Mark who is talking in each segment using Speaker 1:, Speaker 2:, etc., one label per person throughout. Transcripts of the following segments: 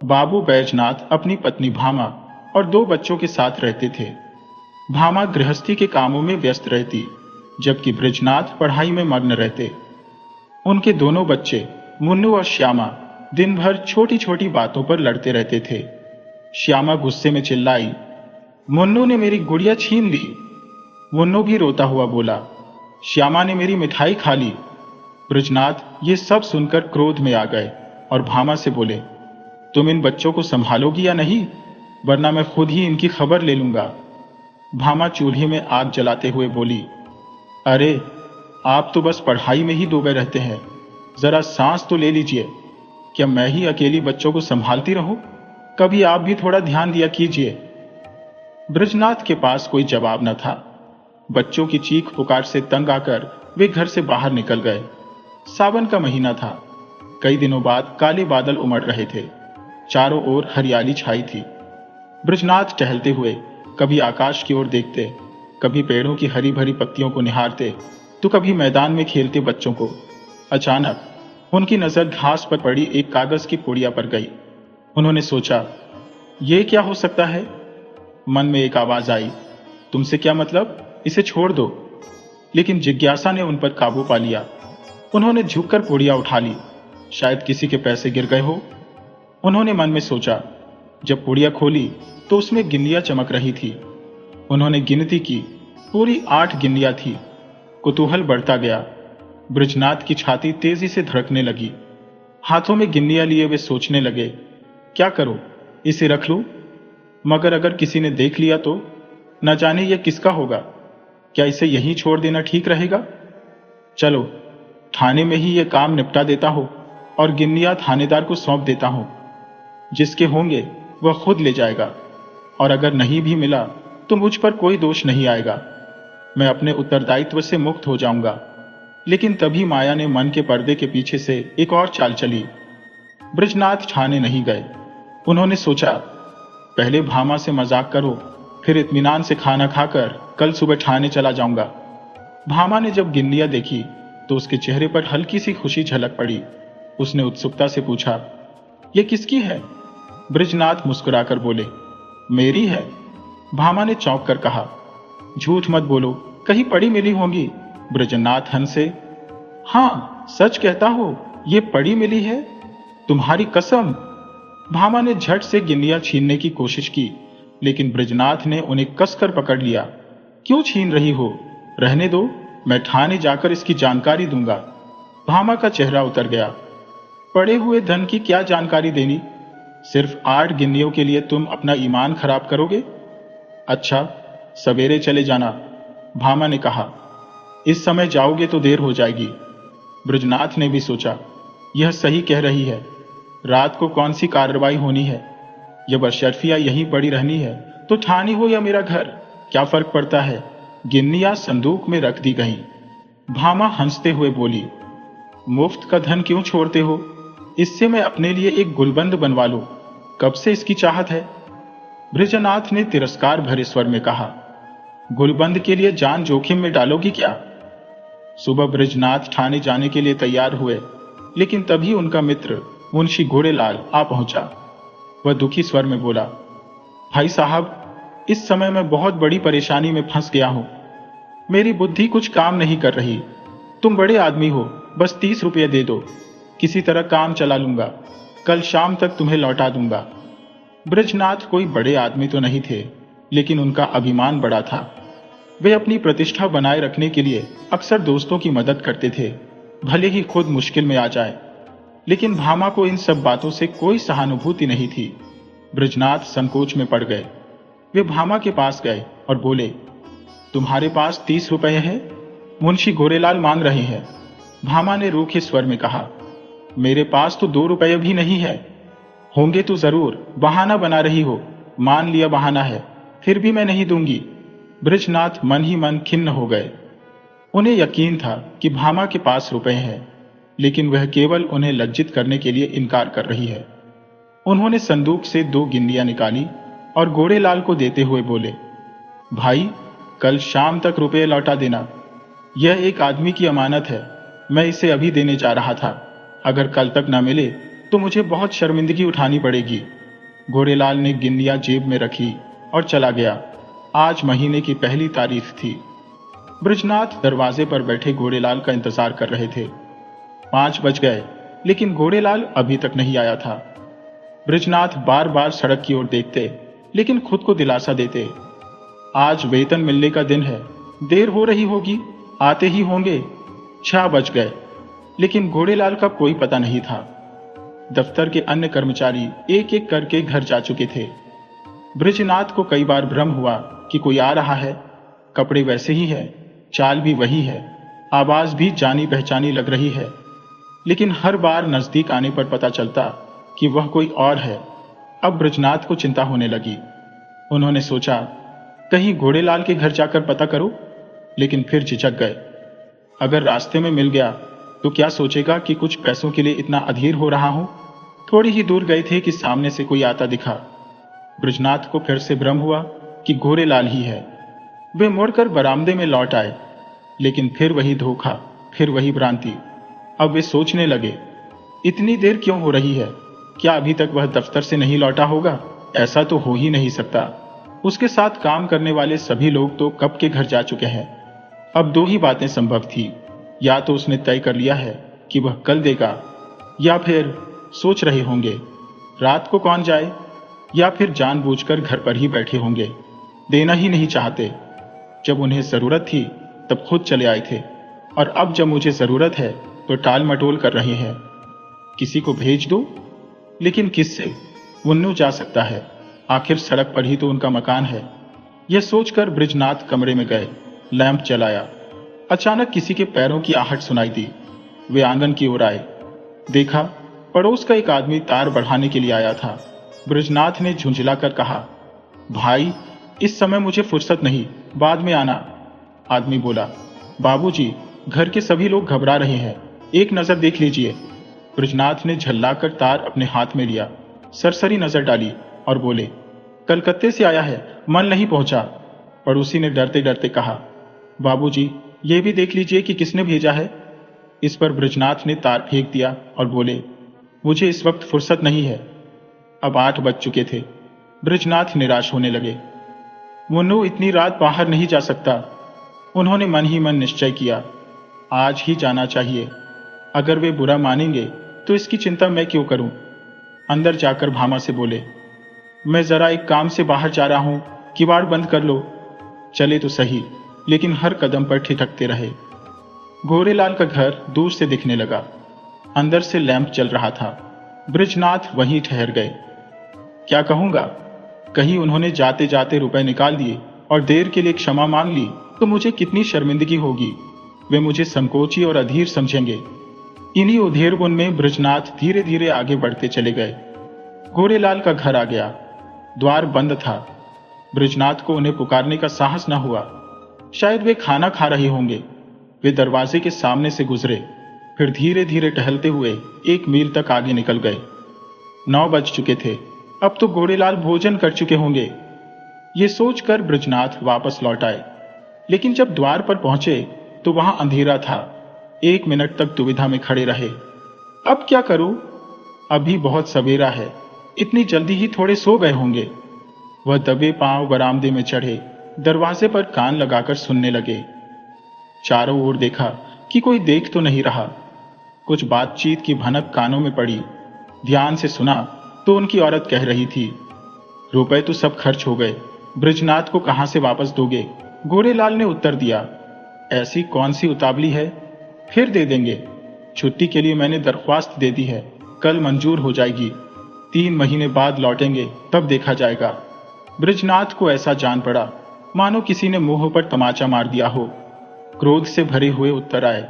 Speaker 1: बाबू बैजनाथ अपनी पत्नी भामा और दो बच्चों के साथ रहते थे। भामा गृहस्थी के कामों में व्यस्त रहती, जबकि बृजनाथ पढ़ाई में मग्न रहते। उनके दोनों बच्चे मुन्नू और श्यामा दिन भर छोटी छोटी बातों पर लड़ते रहते थे। श्यामा गुस्से में चिल्लाई, मुन्नू ने मेरी गुड़िया छीन ली। मुन्नू भी रोता हुआ बोला, श्यामा ने मेरी मिठाई खा ली। बृजनाथ ये सब सुनकर क्रोध में आ गए और भामा से बोले, तुम इन बच्चों को संभालोगी या नहीं, वरना मैं खुद ही इनकी खबर ले लूंगा। भामा चूल्हे में आग जलाते हुए बोली, अरे आप तो बस पढ़ाई में ही डूबे रहते हैं, जरा सांस तो ले लीजिए। क्या मैं ही अकेली बच्चों को संभालती रहूं? कभी आप भी थोड़ा ध्यान दिया कीजिए। बृजनाथ के पास कोई जवाब न था। बच्चों की चीख पुकार से तंग आकर वे घर से बाहर निकल गए। सावन का महीना था। कई दिनों बाद काले बादल उमड़ रहे थे। चारों ओर हरियाली छाई थी। बृजनाथ टहलते हुए कभी आकाश की ओर देखते, कभी पेड़ों की हरी भरी पत्तियों को निहारते, तो कभी मैदान में खेलते बच्चों को। अचानक उनकी नजर घास पर पड़ी एक कागज की पुड़िया पर गई। उन्होंने सोचा, ये क्या हो सकता है? मन में एक आवाज आई, तुमसे क्या मतलब, इसे छोड़ दो। लेकिन जिज्ञासा ने उन पर काबू पा लिया। उन्होंने झुककर पुड़िया उठा ली। शायद किसी के पैसे गिर गए हो। उन्होंने मन में सोचा। जब पुड़िया खोली तो उसमें गिल्लियां चमक रही थी। उन्होंने गिनती की, पूरी 8 गिल्लियां थी। कुतूहल बढ़ता गया। बृजनाथ की छाती तेजी से धड़कने लगी। हाथों में गिल्लियां लिए वे सोचने लगे, क्या करूं, इसे रख लूं? मगर अगर किसी ने देख लिया तो न जाने यह किसका होगा। क्या इसे यहीं छोड़ देना ठीक रहेगा? चलो थाने में ही यह काम निपटा देता हूं और गिन्नियां थानेदार को सौंप देता हूं। जिसके होंगे वह खुद ले जाएगा, और अगर नहीं भी मिला तो मुझ पर कोई दोष नहीं आएगा। मैं अपने उत्तरदायित्व से मुक्त हो जाऊंगा। लेकिन तभी माया ने मन के पर्दे के पीछे से एक और चाल चली। बृजनाथ थाने नहीं गए। उन्होंने सोचा, पहले भामा से मजाक करो, फिर इत्मीनान से खाना खाकर कल सुबह थाने चला जाऊंगा। भामा ने जब गिल्लियां देखी तो उसके चेहरे पर हल्की सी खुशी झलक पड़ी। उसने उत्सुकता से पूछा, यह किसकी है? बृजनाथ मुस्कुराकर बोले, मेरी है। भामा ने चौंक कर कहा, झूठ मत बोलो, कहीं पड़ी मिली होंगी। बृजनाथ हंसे, हाँ सच कहता हो, ये पड़ी मिली है, तुम्हारी कसम। भामा ने झट से गिल्लियां छीनने की कोशिश की, लेकिन बृजनाथ ने उन्हें कसकर पकड़ लिया। क्यों छीन रही हो? रहने दो, मैं थाने जाकर इसकी जानकारी दूंगा। भामा का चेहरा उतर गया। पड़े हुए धन की क्या जानकारी देनी? सिर्फ 8 गिन्नियों के लिए तुम अपना ईमान खराब करोगे? अच्छा, सवेरे चले जाना, भामा ने कहा। इस समय जाओगे तो देर हो जाएगी। बृजनाथ ने भी सोचा, यह सही कह रही है। रात को कौन सी कार्रवाई होनी है? यह बशर्फिया यहीं पड़ी रहनी है तो ठानी हो या मेरा घर, क्या फर्क पड़ता है? गिन्नियां संदूक में रख दी गईं। भामा हंसते हुए बोली, मुफ्त का धन क्यों छोड़ते हो? इससे मैं अपने लिए एक गुलबंद बनवा लूं। कब से इसकी चाहत है। बृजनाथ ने तिरस्कार भरे स्वर में कहा, गुलबंद के लिए जान जोखिम में डालोगी क्या? सुबह बृजनाथ थाने जाने के लिए तैयार हुए, लेकिन तभी उनका मित्र मुंशी घोड़ेलाल आ पहुंचा। वह दुखी स्वर में बोला, भाई साहब, इस समय मैं बहुत बड़ी परेशानी में फंस गया हूं। मेरी बुद्धि कुछ काम नहीं कर रही। तुम बड़े आदमी हो, बस 30 रुपये दे दो, किसी तरह काम चला लूंगा। कल शाम तक तुम्हें लौटा दूंगा। बृजनाथ कोई बड़े आदमी तो नहीं थे, लेकिन उनका अभिमान बड़ा था। वे अपनी प्रतिष्ठा बनाए रखने के लिए अक्सर दोस्तों की मदद करते थे, भले ही खुद मुश्किल में आ जाए। लेकिन भामा को इन सब बातों से कोई सहानुभूति नहीं थी। बृजनाथ संकोच में पड़ गए। वे भामा के पास गए और बोले, तुम्हारे पास 30 रुपये हैं? मुंशी घोड़ेलाल मांग रहे हैं। भामा ने रूखे स्वर में कहा, मेरे पास तो 2 रुपये भी नहीं है। होंगे तो जरूर, बहाना बना रही हो। मान लिया बहाना है, फिर भी मैं नहीं दूंगी। बृजनाथ मन ही मन खिन्न हो गए। उन्हें यकीन था कि भामा के पास रुपए हैं, लेकिन वह केवल उन्हें लज्जित करने के लिए इनकार कर रही है। उन्होंने संदूक से 2 गिल्लियां निकाली और घोड़ेलाल को देते हुए बोले, भाई, कल शाम तक रुपये लौटा देना। यह एक आदमी की अमानत है, मैं इसे अभी देने जा रहा था। अगर कल तक न मिले तो मुझे बहुत शर्मिंदगी उठानी पड़ेगी। घोड़ेलाल ने गिन्नियां जेब में रखी और चला गया। आज महीने की पहली तारीख थी। बृजनाथ दरवाजे पर बैठे घोड़ेलाल का इंतजार कर रहे थे। 5 बज गए, लेकिन घोड़ेलाल अभी तक नहीं आया था। बृजनाथ बार बार सड़क की ओर देखते, लेकिन खुद को दिलासा देते, आज वेतन मिलने का दिन है, देर हो रही होगी, आते ही होंगे। 6 बज गए, लेकिन घोड़ेलाल का कोई पता नहीं था। दफ्तर के अन्य कर्मचारी एक एक करके घर जा चुके थे। बृजनाथ को कई बार भ्रम हुआ कि कोई आ रहा है। कपड़े वैसे ही है, चाल भी वही है, आवाज भी जानी पहचानी लग रही है, लेकिन हर बार नजदीक आने पर पता चलता कि वह कोई और है। अब बृजनाथ को चिंता होने लगी। उन्होंने सोचा, कहीं घोड़ेलाल के घर जाकर पता करो, लेकिन फिर झिझक गए। अगर रास्ते में मिल गया तो क्या सोचेगा कि कुछ पैसों के लिए इतना अधीर हो रहा हूं। थोड़ी ही दूर गए थे कि सामने से कोई आता दिखा। बृजनाथ को फिर से भ्रम हुआ कि घोड़ेलाल ही है। वे मुड़कर बरामदे में लौट आए, लेकिन फिर वही धोखा, फिर वही भ्रांति। अब वे सोचने लगे, इतनी देर क्यों हो रही है? क्या अभी तक वह दफ्तर से नहीं लौटा होगा? ऐसा तो हो ही नहीं सकता। उसके साथ काम करने वाले सभी लोग तो कब के घर जा चुके हैं। अब 2 ही बातें संभव थी, या तो उसने तय कर लिया है कि वह कल देगा, या फिर सोच रहे होंगे रात को कौन जाए, या फिर जानबूझकर घर पर ही बैठे होंगे, देना ही नहीं चाहते। जब उन्हें जरूरत थी तब खुद चले आए थे, और अब जब मुझे जरूरत है तो टाल मटोल कर रहे हैं। किसी को भेज दो, लेकिन किससे? मुन्नू जा सकता है, आखिर सड़क पर ही तो उनका मकान है। यह सोचकर बृजनाथ कमरे में गए, लैंप जलाया। अचानक किसी के पैरों की आहट सुनाई दी। वे आंगन की ओर आए, देखा पड़ोस का एक आदमी तार बढ़ाने के लिए आया था। बृजनाथ ने झुंझलाकर कहा, भाई इस समय मुझे फुर्सत नहीं, बाद में आना। आदमी बोला, बाबूजी घर के सभी लोग घबरा रहे हैं, एक नजर देख लीजिए। बृजनाथ ने झल्लाकर तार अपने हाथ में लिया, सरसरी नजर डाली और बोले, कलकत्ते से आया है, मन नहीं पहुंचा। पड़ोसी ने डरते डरते कहा, बाबूजी ये भी देख लीजिए कि किसने भेजा है। इस पर बृजनाथ ने तार फेंक दिया और बोले, मुझे इस वक्त फुर्सत नहीं है। अब 8 बज चुके थे। बृजनाथ निराश होने लगे। मुन्नू इतनी रात बाहर नहीं जा सकता। उन्होंने मन ही मन निश्चय किया, आज ही जाना चाहिए। अगर वे बुरा मानेंगे तो इसकी चिंता मैं क्यों करूं। अंदर जाकर भामा से बोले, मैं जरा एक काम से बाहर जा रहा हूं, किवाड़ बंद कर लो। चले तो सही, लेकिन हर कदम पर ठिठकते रहे। घोड़ेलाल का घर दूर से दिखने लगा। अंदर से लैंप चल रहा था। बृजनाथ वहीं ठहर गए। क्या कहूंगा? कहीं उन्होंने जाते जाते रुपए निकाल दिए और देर के लिए क्षमा मांग ली तो मुझे कितनी शर्मिंदगी होगी। वे मुझे संकोची और अधीर समझेंगे। इन्हीं उधेड़बुन में बृजनाथ धीरे धीरे आगे बढ़ते चले गए। घोड़ेलाल का घर आ गया। द्वार बंद था। बृजनाथ को उन्हें पुकारने का साहस न हुआ। शायद वे खाना खा रहे होंगे। वे दरवाजे के सामने से गुजरे, फिर धीरे धीरे टहलते हुए 1 मील तक आगे निकल गए। 9 बज चुके थे। अब तो घोड़ेलाल भोजन कर चुके होंगे। ये सोचकर बृजनाथ वापस लौट आए, लेकिन जब द्वार पर पहुंचे तो वहां अंधेरा था। 1 मिनट तक दुविधा में खड़े रहे। अब क्या करूं? अभी बहुत सवेरा है, इतनी जल्दी ही थोड़े सो गए होंगे। वह दबे पांव बरामदे में चढ़े, दरवाजे पर कान लगाकर सुनने लगे। चारों ओर देखा कि कोई देख तो नहीं रहा। कुछ बातचीत की भनक कानों में पड़ी। ध्यान से सुना तो उनकी औरत कह रही थी, रुपए तो सब खर्च हो गए, बृजनाथ को कहां से वापस दोगे? घोड़ेलाल ने उत्तर दिया, ऐसी कौन सी उतावली है, फिर दे देंगे। छुट्टी के लिए मैंने दरख्वास्त दे दी है, कल मंजूर हो जाएगी। 3 महीने बाद लौटेंगे, तब देखा जाएगा। बृजनाथ को ऐसा जान पड़ा मानो किसी ने मुंह पर तमाचा मार दिया हो। क्रोध से भरे हुए उत्तर आए।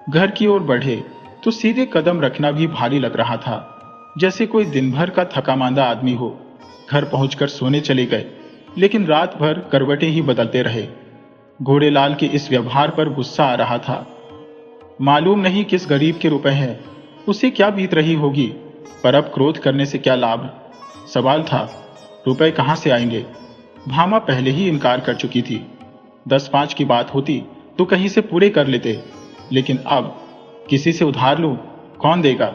Speaker 1: घर की ओर बढ़े तो सीधे कदम रखना भी भारी लग रहा था, जैसे कोई दिन भर का थका मांदा आदमी हो। घर पहुंचकर सोने चले गए, लेकिन रात भर करवटें ही बदलते रहे। घोड़ेलाल के इस व्यवहार पर गुस्सा आ रहा था। मालूम नहीं किस गरीब के रुपए हैं, उसे क्या बीत रही होगी, पर अब क्रोध करने से क्या लाभ। सवाल था, रुपए कहां से आएंगे? भामा पहले ही इनकार कर चुकी थी। 10-5 की बात होती तो कहीं से पूरे कर लेते, लेकिन अब किसी से उधार लूं, कौन देगा?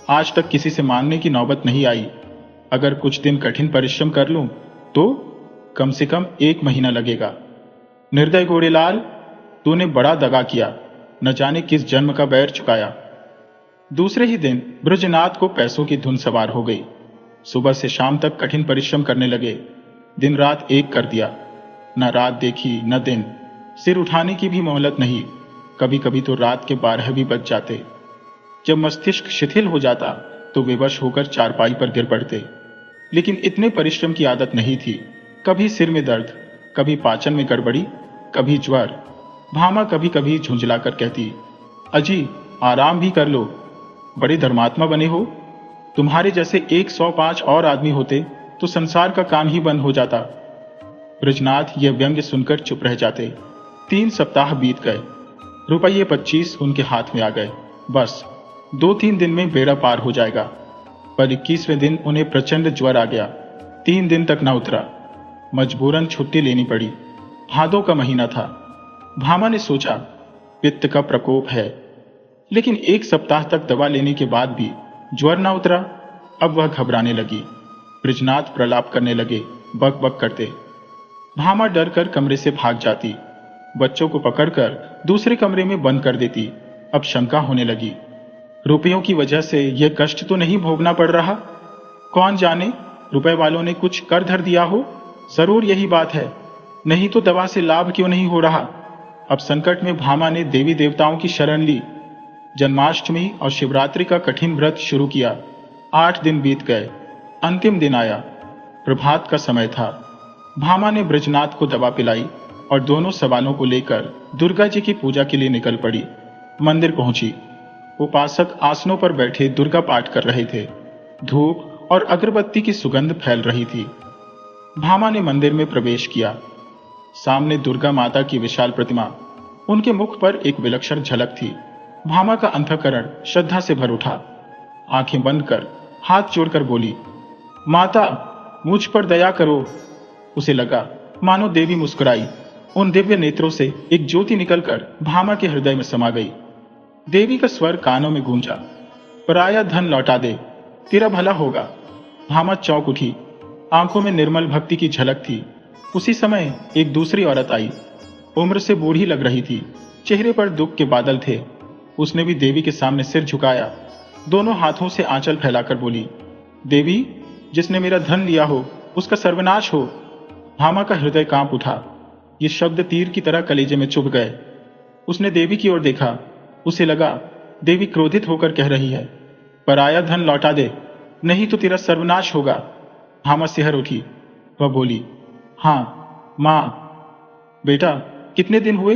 Speaker 1: आज तक किसी से मांगने की नौबत नहीं आई। अगर कुछ दिन कठिन परिश्रम कर लूं तो कम से कम 1 महीना लगेगा। निर्दय घोड़ेलाल, तूने बड़ा दगा किया, न जाने किस जन्म का बैर चुकाया। दूसरे ही दिन ब्रजनाथ को पैसों की धुन सवार हो गई। सुबह से शाम तक कठिन परिश्रम करने लगे। दिन रात एक कर दिया। न रात देखी न दिन, सिर उठाने की भी मोहलत नहीं। कभी कभी तो रात के 12 भी बज जाते। जब मस्तिष्क शिथिल हो जाता तो विवश होकर चारपाई पर गिर पड़ते। लेकिन इतने परिश्रम की आदत नहीं थी। कभी सिर में दर्द, कभी पाचन में गड़बड़ी, कभी ज्वर। भामा कभी कभी झुंझलाकर कहती, अजी आराम भी कर लो, बड़े धर्मात्मा बने हो। तुम्हारे जैसे 105 और आदमी होते तो संसार का काम ही बंद हो जाता। ब्रजनाथ यह व्यंग्य सुनकर चुप रह जाते। 3 सप्ताह बीत गए। रुपये 25 उनके हाथ में आ गए। बस 2-3 दिन में बेड़ा पार हो जाएगा। पर 21वें दिन उन्हें प्रचंड ज्वर आ गया। 3 दिन तक न उतरा। मजबूरन छुट्टी लेनी पड़ी। भादों का महीना था। भामा ने सोचा पित्त का प्रकोप है, लेकिन 1 सप्ताह तक दवा लेने के बाद भी ज्वर ना उतरा। अब वह घबराने लगी। ब्रजनाथ प्रलाप करने लगे, बक बक करते। भामा डर कर कमरे से भाग जाती। बच्चों को पकड़कर दूसरे कमरे में बंद कर देती। अब शंका होने लगी, रुपयों की वजह से यह कष्ट तो नहीं भोगना पड़ रहा। कौन जाने रुपए वालों ने कुछ कर धर दिया हो। जरूर यही बात है, नहीं तो दवा से लाभ क्यों नहीं हो रहा। अब संकट में भामा ने देवी देवताओं की शरण ली। जन्माष्टमी और शिवरात्रि का कठिन व्रत शुरू किया। 8 दिन बीत गए। अंतिम दिन आया। प्रभात का समय था। भामा ने ब्रजनाथ को दवा पिलाई और दोनों सवालों को लेकर दुर्गा जी की पूजा के लिए निकल पड़ी। मंदिर पहुंची। उपासक आसनों पर बैठे दुर्गा पाठ कर रहे थे। धूप और अगरबत्ती की सुगंध फैल रही थी। भामा ने मंदिर में प्रवेश किया। सामने दुर्गा माता की विशाल प्रतिमा। उनके मुख पर एक विलक्षण झलक थी। भामा का अंतःकरण श्रद्धा से भर उठा। आंखें बंद कर हाथ जोड़कर बोली, माता मुझ पर दया करो। उसे लगा मानो देवी मुस्कुराई। उन दिव्य नेत्रों से एक ज्योति निकलकर भामा के हृदय में समा गई। देवी का स्वर कानों में गूंजा, पराया धन लौटा दे, तेरा भला होगा। भामा चौंक उठी। आंखों में निर्मल भक्ति की झलक थी। उसी समय एक दूसरी औरत आई। उम्र से बूढ़ी लग रही थी। चेहरे पर दुख के बादल थे। उसने भी देवी के सामने सिर झुकाया। दोनों हाथों से आंचल फैलाकर बोली, देवी जिसने मेरा धन लिया हो उसका सर्वनाश हो। भामा का हृदय कांप उठा। ये शब्द तीर की तरह कलेजे में चुभ गए। उसने देवी की ओर देखा। उसे लगा देवी क्रोधित होकर कह रही है, पराया धन लौटा दे, नहीं तो तेरा सर्वनाश होगा। भामा सिहर उठी। वह बोली, हाँ मां। बेटा कितने दिन हुए?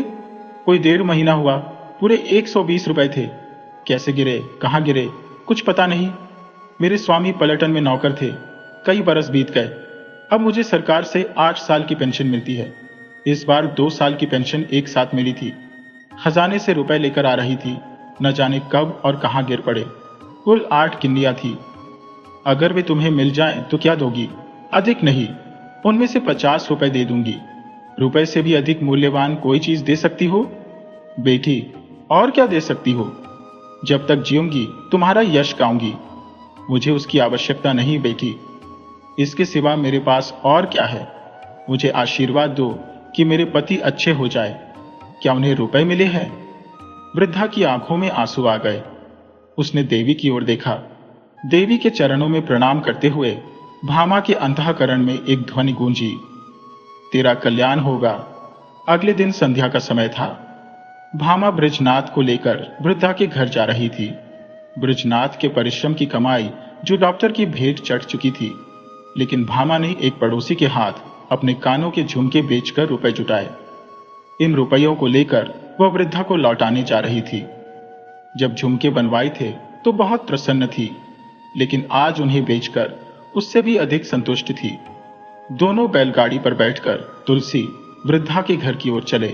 Speaker 1: कोई 1.5 महीना हुआ। पूरे 120 रुपए थे। कैसे गिरे, कहाँ गिरे, कुछ पता नहीं। मेरे स्वामी पलटन में नौकर थे। कई बरस बीत गए। अब मुझे सरकार से 8 साल की पेंशन मिलती है। इस बार 2 साल की पेंशन एक साथ मिली थी। खजाने से रुपए लेकर आ रही थी। न जाने कब और कहाँ गिर पड़े। कुल 8 किन्नियां थी। अगर वे तुम्हें मिल जाएं तो क्या दोगी? अधिक नहीं, उनमें से 50 रुपए दे दूंगी। रुपए से भी अधिक मूल्यवान कोई चीज दे सकती हो? बेटी और क्या दे सकती हो? जब तक जीऊंगी तुम्हारा यश गाऊंगी। मुझे उसकी आवश्यकता नहीं बेटी। इसके सिवा मेरे पास और क्या है? मुझे आशीर्वाद दो कि मेरे पति अच्छे हो जाए। क्या उन्हें रुपए मिले हैं? वृद्धा की आंखों में आंसू आ गए। उसने देवी की ओर देखा। देवी के चरणों में प्रणाम करते हुए भामा के अंतःकरण में एक ध्वनि गूंजी, तेरा कल्याण होगा। अगले दिन संध्या का समय था। भामा ब्रजनाथ को लेकर वृद्धा के घर जा रही थी। ब्रजनाथ के परिश्रम की कमाई जो डॉक्टर की भेंट चढ़ चुकी थी, लेकिन भामा ने एक पड़ोसी के हाथ अपने कानों के झुमके बेचकर रुपए जुटाए। इन रुपयों को लेकर वह वृद्धा को लौटाने जा रही थी। जब झुमके बनवाए थे तो बहुत प्रसन्न थी, लेकिन आज उन्हें बेचकर उससे भी अधिक संतुष्ट थी। दोनों बैलगाड़ी पर बैठकर तुलसी वृद्धा के घर की ओर चले।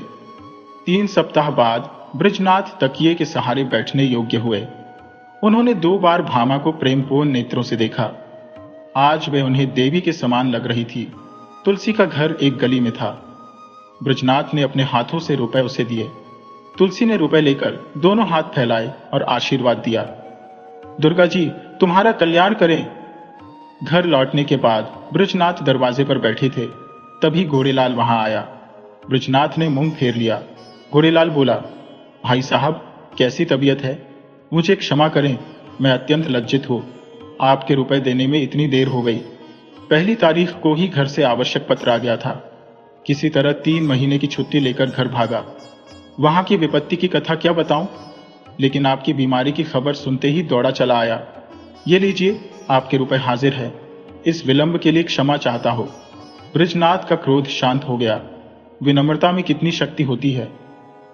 Speaker 1: 3 सप्ताह बाद ब्रजनाथ तकिए के सहारे बैठने योग्य हुए। उन्होंने 2 बार भामा को प्रेमपूर्ण नेत्रों से देखा। आज वे उन्हें देवी के समान लग रही थी। तुलसी का घर एक गली में था। ब्रजनाथ ने अपने हाथों से रुपए उसे दिए। तुलसी ने रुपए लेकर दोनों हाथ फैलाए और आशीर्वाद दिया, दुर्गा जी तुम्हारा कल्याण करें। घर लौटने के बाद बृजनाथ दरवाजे पर बैठे थे, तभी घोड़ेलाल वहां आया। बृजनाथ ने मुंह फेर लिया। घोड़ेलाल बोला, भाई साहब, कैसी तबीयत है? मुझे क्षमा करें, मैं अत्यंत लज्जित हूँ। आपके रुपए देने में इतनी देर हो गई। पहली तारीख को ही घर से आवश्यक पत्र आ गया था। किसी तरह 3 महीने की छुट्टी लेकर घर भागा। वहां की विपत्ति की कथा क्या बताऊं, लेकिन आपकी बीमारी की खबर सुनते ही दौड़ा चला आया। ये लीजिए, आपके रुपए हाजिर है। इस विलंब के लिए क्षमा चाहता हो। बृजनाथ का क्रोध शांत हो गया। विनम्रता में कितनी शक्ति होती है।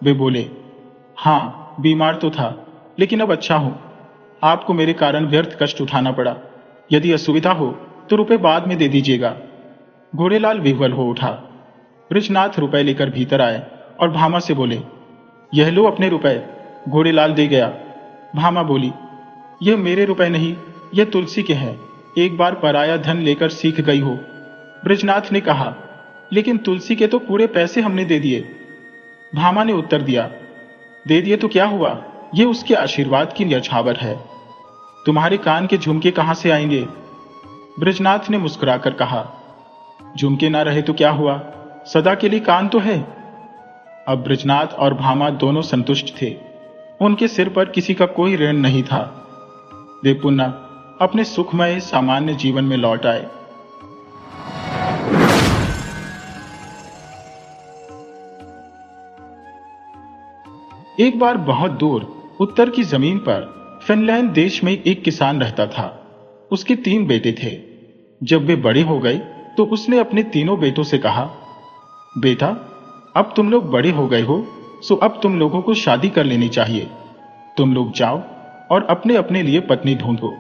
Speaker 1: वे बोले, हाँ, बीमार तो था, लेकिन अब अच्छा हूं। आपको मेरे कारण व्यर्थ कष्ट उठाना पड़ा। यदि असुविधा हो तो रुपए बाद में दे दीजिएगा। घोड़ेलाल विह्वल हो उठा। बृजनाथ रुपए लेकर भीतर आए और भामा से बोले, यह लो अपने रुपए। घोड़ेलाल दे गया। भामा बोली, यह मेरे रुपए नहीं, यह तुलसी के हैं। एक बार पराया धन लेकर सीख गई हो। बृजनाथ ने कहा, लेकिन तुलसी के तो पूरे पैसे हमने दे दिए। भामा ने उत्तर दिया, दे दिए तो क्या हुआ, ये उसके आशीर्वाद की न्यौछावर है। तुम्हारे कान के झुमके कहां से आएंगे? बृजनाथ ने मुस्कुराकर कहा, झुमके ना रहे तो क्या हुआ, सदा के लिए कान तो है। अब बृजनाथ और भामा दोनों संतुष्ट थे। उनके सिर पर किसी का कोई ऋण नहीं था। वे पुनः अपने सुखमय सामान्य जीवन में लौट आए। एक बार बहुत दूर उत्तर की जमीन पर फिनलैंड देश में एक किसान रहता था। उसके 3 बेटे थे। जब वे बड़े हो गए तो उसने अपने तीनों बेटों से कहा, बेटा, अब तुम लोग बड़े हो गए हो, सो अब तुम लोगों को शादी कर लेनी चाहिए। तुम लोग जाओ और अपने अपने लिए पत्नी ढूंढो।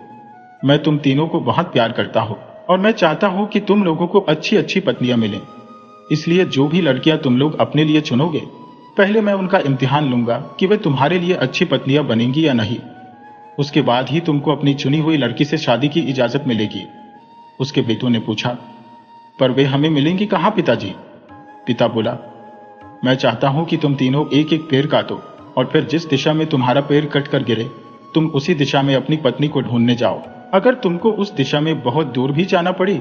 Speaker 1: मैं तुम तीनों को बहुत प्यार करता हूं और मैं चाहता हूं कि तुम लोगों को अच्छी अच्छी पत्नियां मिलें। इसलिए जो भी लड़कियां तुम लोग अपने लिए चुनोगे, पहले मैं उनका इम्तिहान लूंगा कि वे तुम्हारे लिए अच्छी पत्नियां बनेंगी या नहीं। उसके बाद ही तुमको अपनी चुनी हुई लड़की से शादी की इजाजत मिलेगी। उसके बेटों ने पूछा, पर वे हमें मिलेंगी कहां पिताजी? पिता बोला, मैं चाहता हूं कि तुम तीनों एक एक पेड़ काटो और फिर जिस दिशा में तुम्हारा पेड़ कट कर गिरे, तुम उसी दिशा में अपनी पत्नी को ढूंढने जाओ। अगर तुमको उस दिशा में बहुत दूर भी जाना पड़ी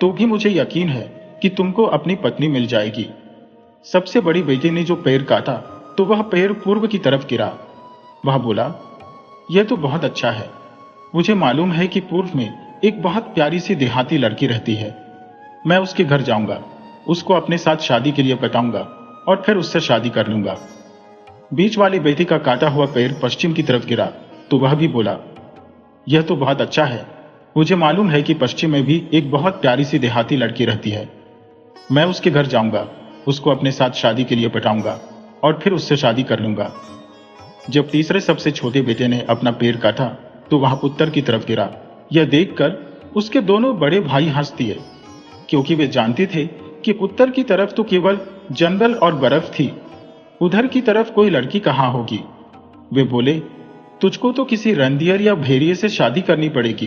Speaker 1: तो भी मुझे यकीन है कि तुमको अपनी पत्नी मिल जाएगी। सबसे बड़ी बेटी ने जो पेड़ काटा तो वह पेड़ पूर्व की तरफ गिरा। वह बोला, यह तो बहुत अच्छा है। मुझे मालूम है कि पूर्व में एक बहुत प्यारी सी देहाती लड़की रहती है। मैं उसके घर जाऊंगा, उसको अपने साथ शादी के लिए बताऊंगा और फिर उससे शादी कर लूंगा। बीच वाली बेटी का काटा हुआ पेड़ पश्चिम की तरफ गिरा तो वह भी बोला, यह तो बहुत अच्छा है। मुझे मालूम है कि पश्चिम में भी एक बहुत प्यारी सी देहाती लड़की रहती है। मैं उसके घर जाऊंगा, उसको अपने साथ शादी के लिए पटाऊंगा और फिर उससे शादी कर लूंगा। जब तीसरे सबसे छोटे बेटे ने अपना पेड़ काटा तो वह उत्तर की तरफ गिरा। यह देखकर उसके दोनों बड़े भाई हंस दिए, क्योंकि वे जानते थे कि उत्तर की तरफ तो केवल जंगल और बर्फ थी, उधर की तरफ कोई लड़की कहां होगी। वे बोले, तुझको तो किसी रंदियर या भेड़िए से शादी करनी पड़ेगी,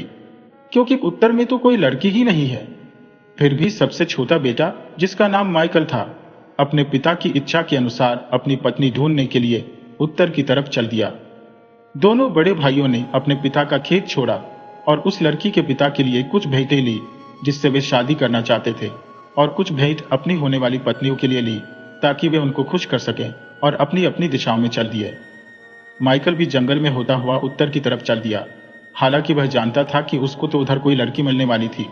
Speaker 1: क्योंकि उत्तर में तो कोई लड़की ही नहीं है। फिर भी सबसे छोटा बेटा, जिसका नाम माइकल था, अपने पिता की इच्छा के अनुसार अपनी पत्नी ढूंढने के लिए उत्तर की तरफ चल दिया। दोनों बड़े भाइयों ने अपने पिता का खेत छोड़ा और उस लड़की के पिता के लिए कुछ भेंटें ली जिससे वे शादी करना चाहते थे, और कुछ भेंट अपनी होने वाली पत्नियों के लिए ली ताकि वे उनको खुश कर सकें, और अपनी अपनी दिशाओं में चल दिए। माइकल भी जंगल में होता हुआ उत्तर की तरफ चल दिया। हालांकि वह जानता था कि उसको तो उधर कोई लड़की मिलने वाली थी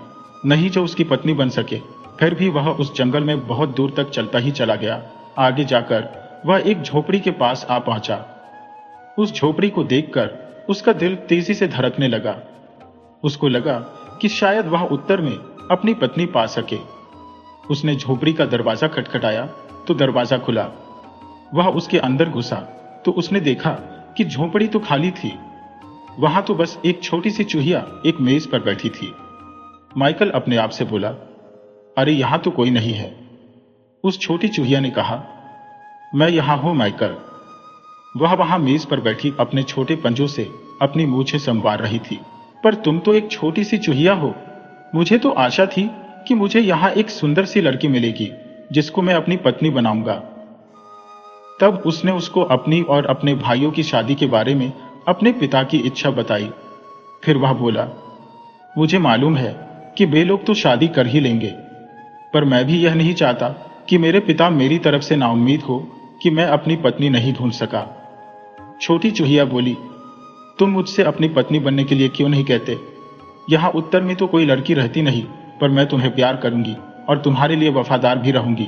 Speaker 1: नहीं जो उसकी पत्नी बन सके, फिर भी वह उस जंगल में बहुत दूर तक चलता ही चला गया। आगे जाकर वह एक झोपड़ी के पास आ पहुंचा। उस झोपड़ी को देखकर उसका दिल तेजी से धड़कने लगा। उसको लगा कि शायद वह उत्तर में अपनी पत्नी पा सके। उसने झोपड़ी का दरवाजा खटखटाया तो दरवाजा खुला। वह उसके अंदर घुसा तो उसने देखा कि झोपड़ी तो खाली थी। वहां तो बस एक छोटी सी चूहिया एक मेज पर बैठी थी। माइकल अपने आप से बोला, अरे यहां तो कोई नहीं है। उस छोटी चूहिया ने कहा, मैं यहां हूं माइकल। वह वहां मेज पर बैठी अपने छोटे पंजों से अपनी मूछें संवार रही थी। पर तुम तो एक छोटी सी चूहिया हो। मुझे तो आशा थी कि मुझे यहां एक सुंदर सी लड़की मिलेगी जिसको मैं अपनी पत्नी बनाऊंगा। तब उसने उसको अपनी और अपने भाइयों की शादी के बारे में अपने पिता की इच्छा बताई। फिर वह बोला, मुझे मालूम है कि वे लोग तो शादी कर ही लेंगे, पर मैं भी यह नहीं चाहता कि मेरे पिता मेरी तरफ से नाउम्मीद हो कि मैं अपनी पत्नी नहीं ढूंढ सका। छोटी चूहिया बोली, तुम मुझसे अपनी पत्नी बनने के लिए क्यों नहीं कहते? यहाँ उत्तर में तो कोई लड़की रहती नहीं, पर मैं तुम्हें प्यार करूंगी और तुम्हारे लिए वफादार भी रहूंगी।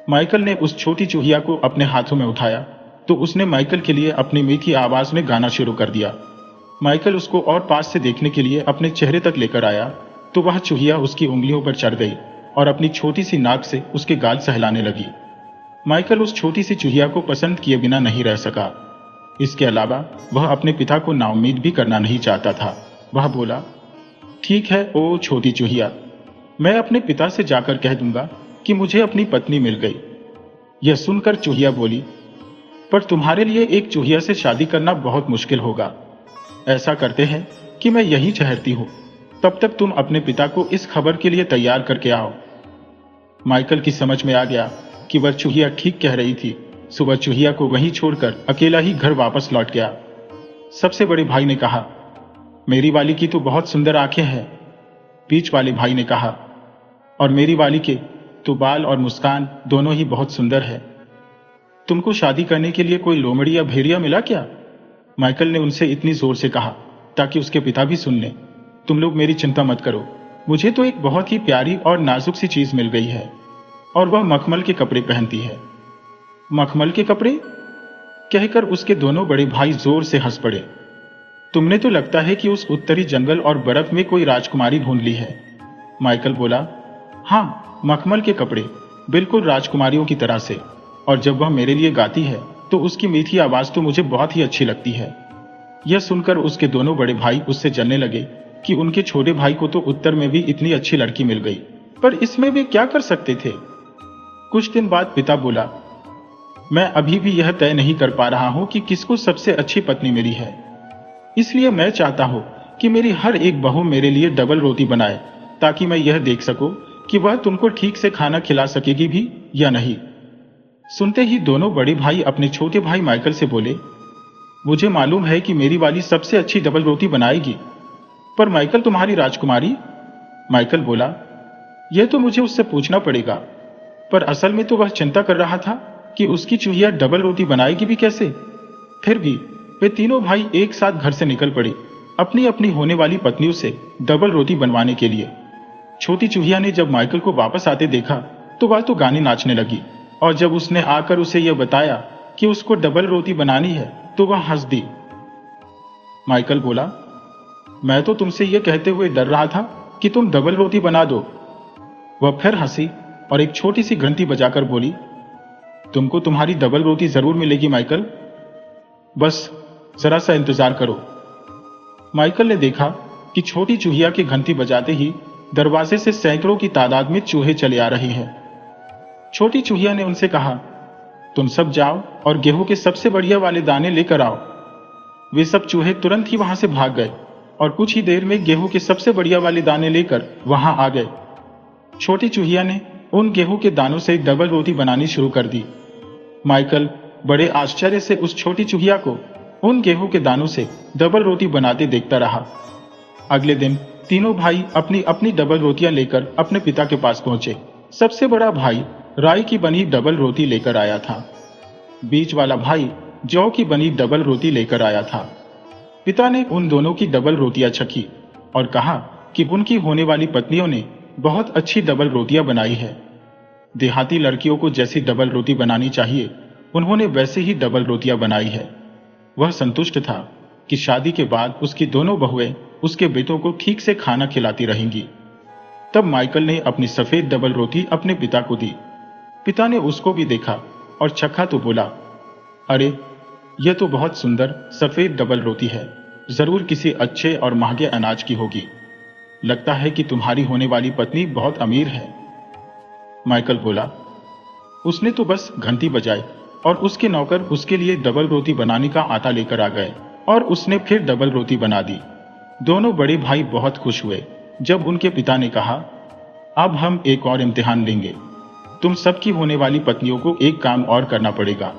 Speaker 1: माइकल ने उस छोटी चूहिया को अपने हाथों में उठाया तो उसने माइकल के लिए अपनी मीठी आवाज में गाना शुरू कर दिया। माइकल उसको और पास से देखने के लिए अपने चेहरे तक लेकर आया तो वह चूहिया उसकी उंगलियों पर चढ़ गई और अपनी छोटी सी नाक से उसके गाल सहलाने लगी। माइकल उस छोटी सी चूहिया को पसंद किए बिना नहीं रह सका। इसके अलावा वह अपने पिता को नाउम्मीद भी करना नहीं चाहता था। वह बोला, ठीक है ओ छोटी चूहिया, मैं अपने पिता से जाकर कह दूंगा कि मुझे अपनी पत्नी मिल गई। यह सुनकर चूहिया बोली, पर तुम्हारे लिए एक चूहिया से शादी करना बहुत मुश्किल होगा। ऐसा करते हैं कि मैं यहीं ठहरती हूं, तब तक तुम अपने पिता को इस खबर के लिए तैयार करके आओ। माइकल की समझ में आ गया कि वह चूहिया ठीक कह रही थी। सुबह चूहिया को वहीं छोड़कर अकेला ही घर वापस लौट गया। सबसे बड़े भाई ने कहा, मेरी वाली की तो बहुत सुंदर आंखें हैं। बीच वाले भाई ने कहा, और मेरी वाली के तो बाल और मुस्कान दोनों ही बहुत सुंदर है। तुमको शादी करने के लिए कोई लोमड़ी या भेड़िया मिला क्या? माइकल ने उनसे इतनी जोर से कहा ताकि उसके पिता भी सुन लें। तुम लोग मेरी चिंता मत करो, मुझे तो एक बहुत ही प्यारी और नाजुक सी चीज मिल गई है और वह मखमल के कपड़े पहनती है। मखमल के कपड़े? कहकर उसके दोनों बड़े भाई जोर से हंस पड़े। तुमने तो लगता है कि उस उत्तरी जंगल और बर्फ में कोई राजकुमारी ढूंढ ली है। माइकल बोला, हाँ, मखमल के कपड़े, बिल्कुल राजकुमारियों की तरह से। और जब वह मेरे लिए गाती है तो उसकी मीठी आवाज तो मुझे बहुत ही अच्छी लगती है। यह सुनकर उसके दोनों बड़े भाई उससे जलने लगे कि उनके छोटे भाई को तो उत्तर में भी इतनी अच्छी लड़की मिल गई, पर इसमें वे क्या कर सकते थे। कुछ दिन बाद पिता बोला, मैं अभी भी यह तय नहीं कर पा रहा हूं कि किसको सबसे अच्छी पत्नी मिली है, इसलिए मैं चाहता हूं कि मेरी हर एक बहू मेरे लिए डबल रोटी बनाए ताकि मैं यह देख सकूं कि वह तुमको ठीक से खाना खिला सकेगी भी या नहीं। सुनते ही दोनों बड़े भाई अपने छोटे भाई माइकल से बोले, मुझे मालूम है कि मेरी वाली सबसे अच्छी डबल रोटी बनाएगी, पर माइकल तुम्हारी राजकुमारी? माइकल बोला, यह तो मुझे उससे पूछना पड़ेगा, पर असल में तो वह चिंता कर रहा था कि उसकी चूहिया डबल रोटी बनाएगी भी कैसे। फिर भी वे तीनों भाई एक साथ घर से निकल पड़े अपनी अपनी होने वाली पत्नियों से डबल रोटी बनवाने के लिए। छोटी चूहिया ने जब माइकल को वापस आते देखा तो वह तो गाने नाचने लगी, और जब उसने आकर उसे यह बताया कि उसको डबल रोटी बनानी है तो वह हंस दी। माइकल बोला, मैं तो तुमसे यह कहते हुए डर रहा था कि तुम डबल रोटी बना दो। वह फिर हंसी और एक छोटी सी घंटी बजाकर बोली, तुमको तुम्हारी डबल रोटी जरूर मिलेगी माइकल, बस जरा सा इंतजार करो। माइकल ने देखा कि छोटी चूहिया की घंटी बजाते ही दरवाजे से सैकड़ों की तादाद में चूहे चले आ रहे हैं। छोटी चूहिया ने उनसे कहा, तुम सब जाओ और गेहूं के सबसे बढ़िया वाले दाने लेकर आओ। वे सब चूहे तुरंत ही वहां से भाग गए और कुछ ही देर में गेहूं के सबसे बढ़िया वाले दाने लेकर वहां आ गए। छोटी चूहिया ने उन गेहूं के दानों से डबल रोटी बनानी शुरू कर दी। माइकल बड़े आश्चर्य से उस छोटी चूहिया को उन गेहूं के दानों से डबल रोटी बनाते देखता रहा। अगले दिन तीनों भाई अपनी अपनी डबल रोटियां लेकर अपने पिता के पास पहुंचे। सबसे बड़ा भाई राई की बनी डबल रोटी लेकर आया था। बीच वाला भाई जौ की बनी डबल रोटी लेकर आया था। पिता ने उन दोनों की डबल रोटियां चखी और कहा कि उनकी होने वाली पत्नियों ने बहुत अच्छी डबल रोटियां बनाई है। देहाती लड़कियों को जैसी डबल रोटी बनानी चाहिए उन्होंने वैसे ही डबल रोटियां बनाई है। वह संतुष्ट था कि शादी के बाद उसकी दोनों बहुएं उसके बेटों को ठीक से खाना खिलाती रहेंगी। तब माइकल ने अपनी सफेद डबल रोटी अपने पिता को दी। पिता ने उसको भी देखा और चखा तो बोला, अरे यह तो बहुत सुंदर सफेद डबल रोटी है, जरूर किसी अच्छे और महंगे अनाज की होगी। लगता है कि तुम्हारी होने वाली पत्नी बहुत अमीर है। माइकल बोला, उसने तो बस घंटी बजाई और उसके नौकर उसके लिए डबल रोटी बनाने का आटा लेकर आ गए और उसने फिर डबल रोटी बना दी। दोनों बड़े भाई बहुत खुश हुए जब उनके पिता ने कहा, अब हम एक और इम्तिहान लेंगे। तुम सबकी होने वाली पत्नियों को एक काम और करना पड़ेगा।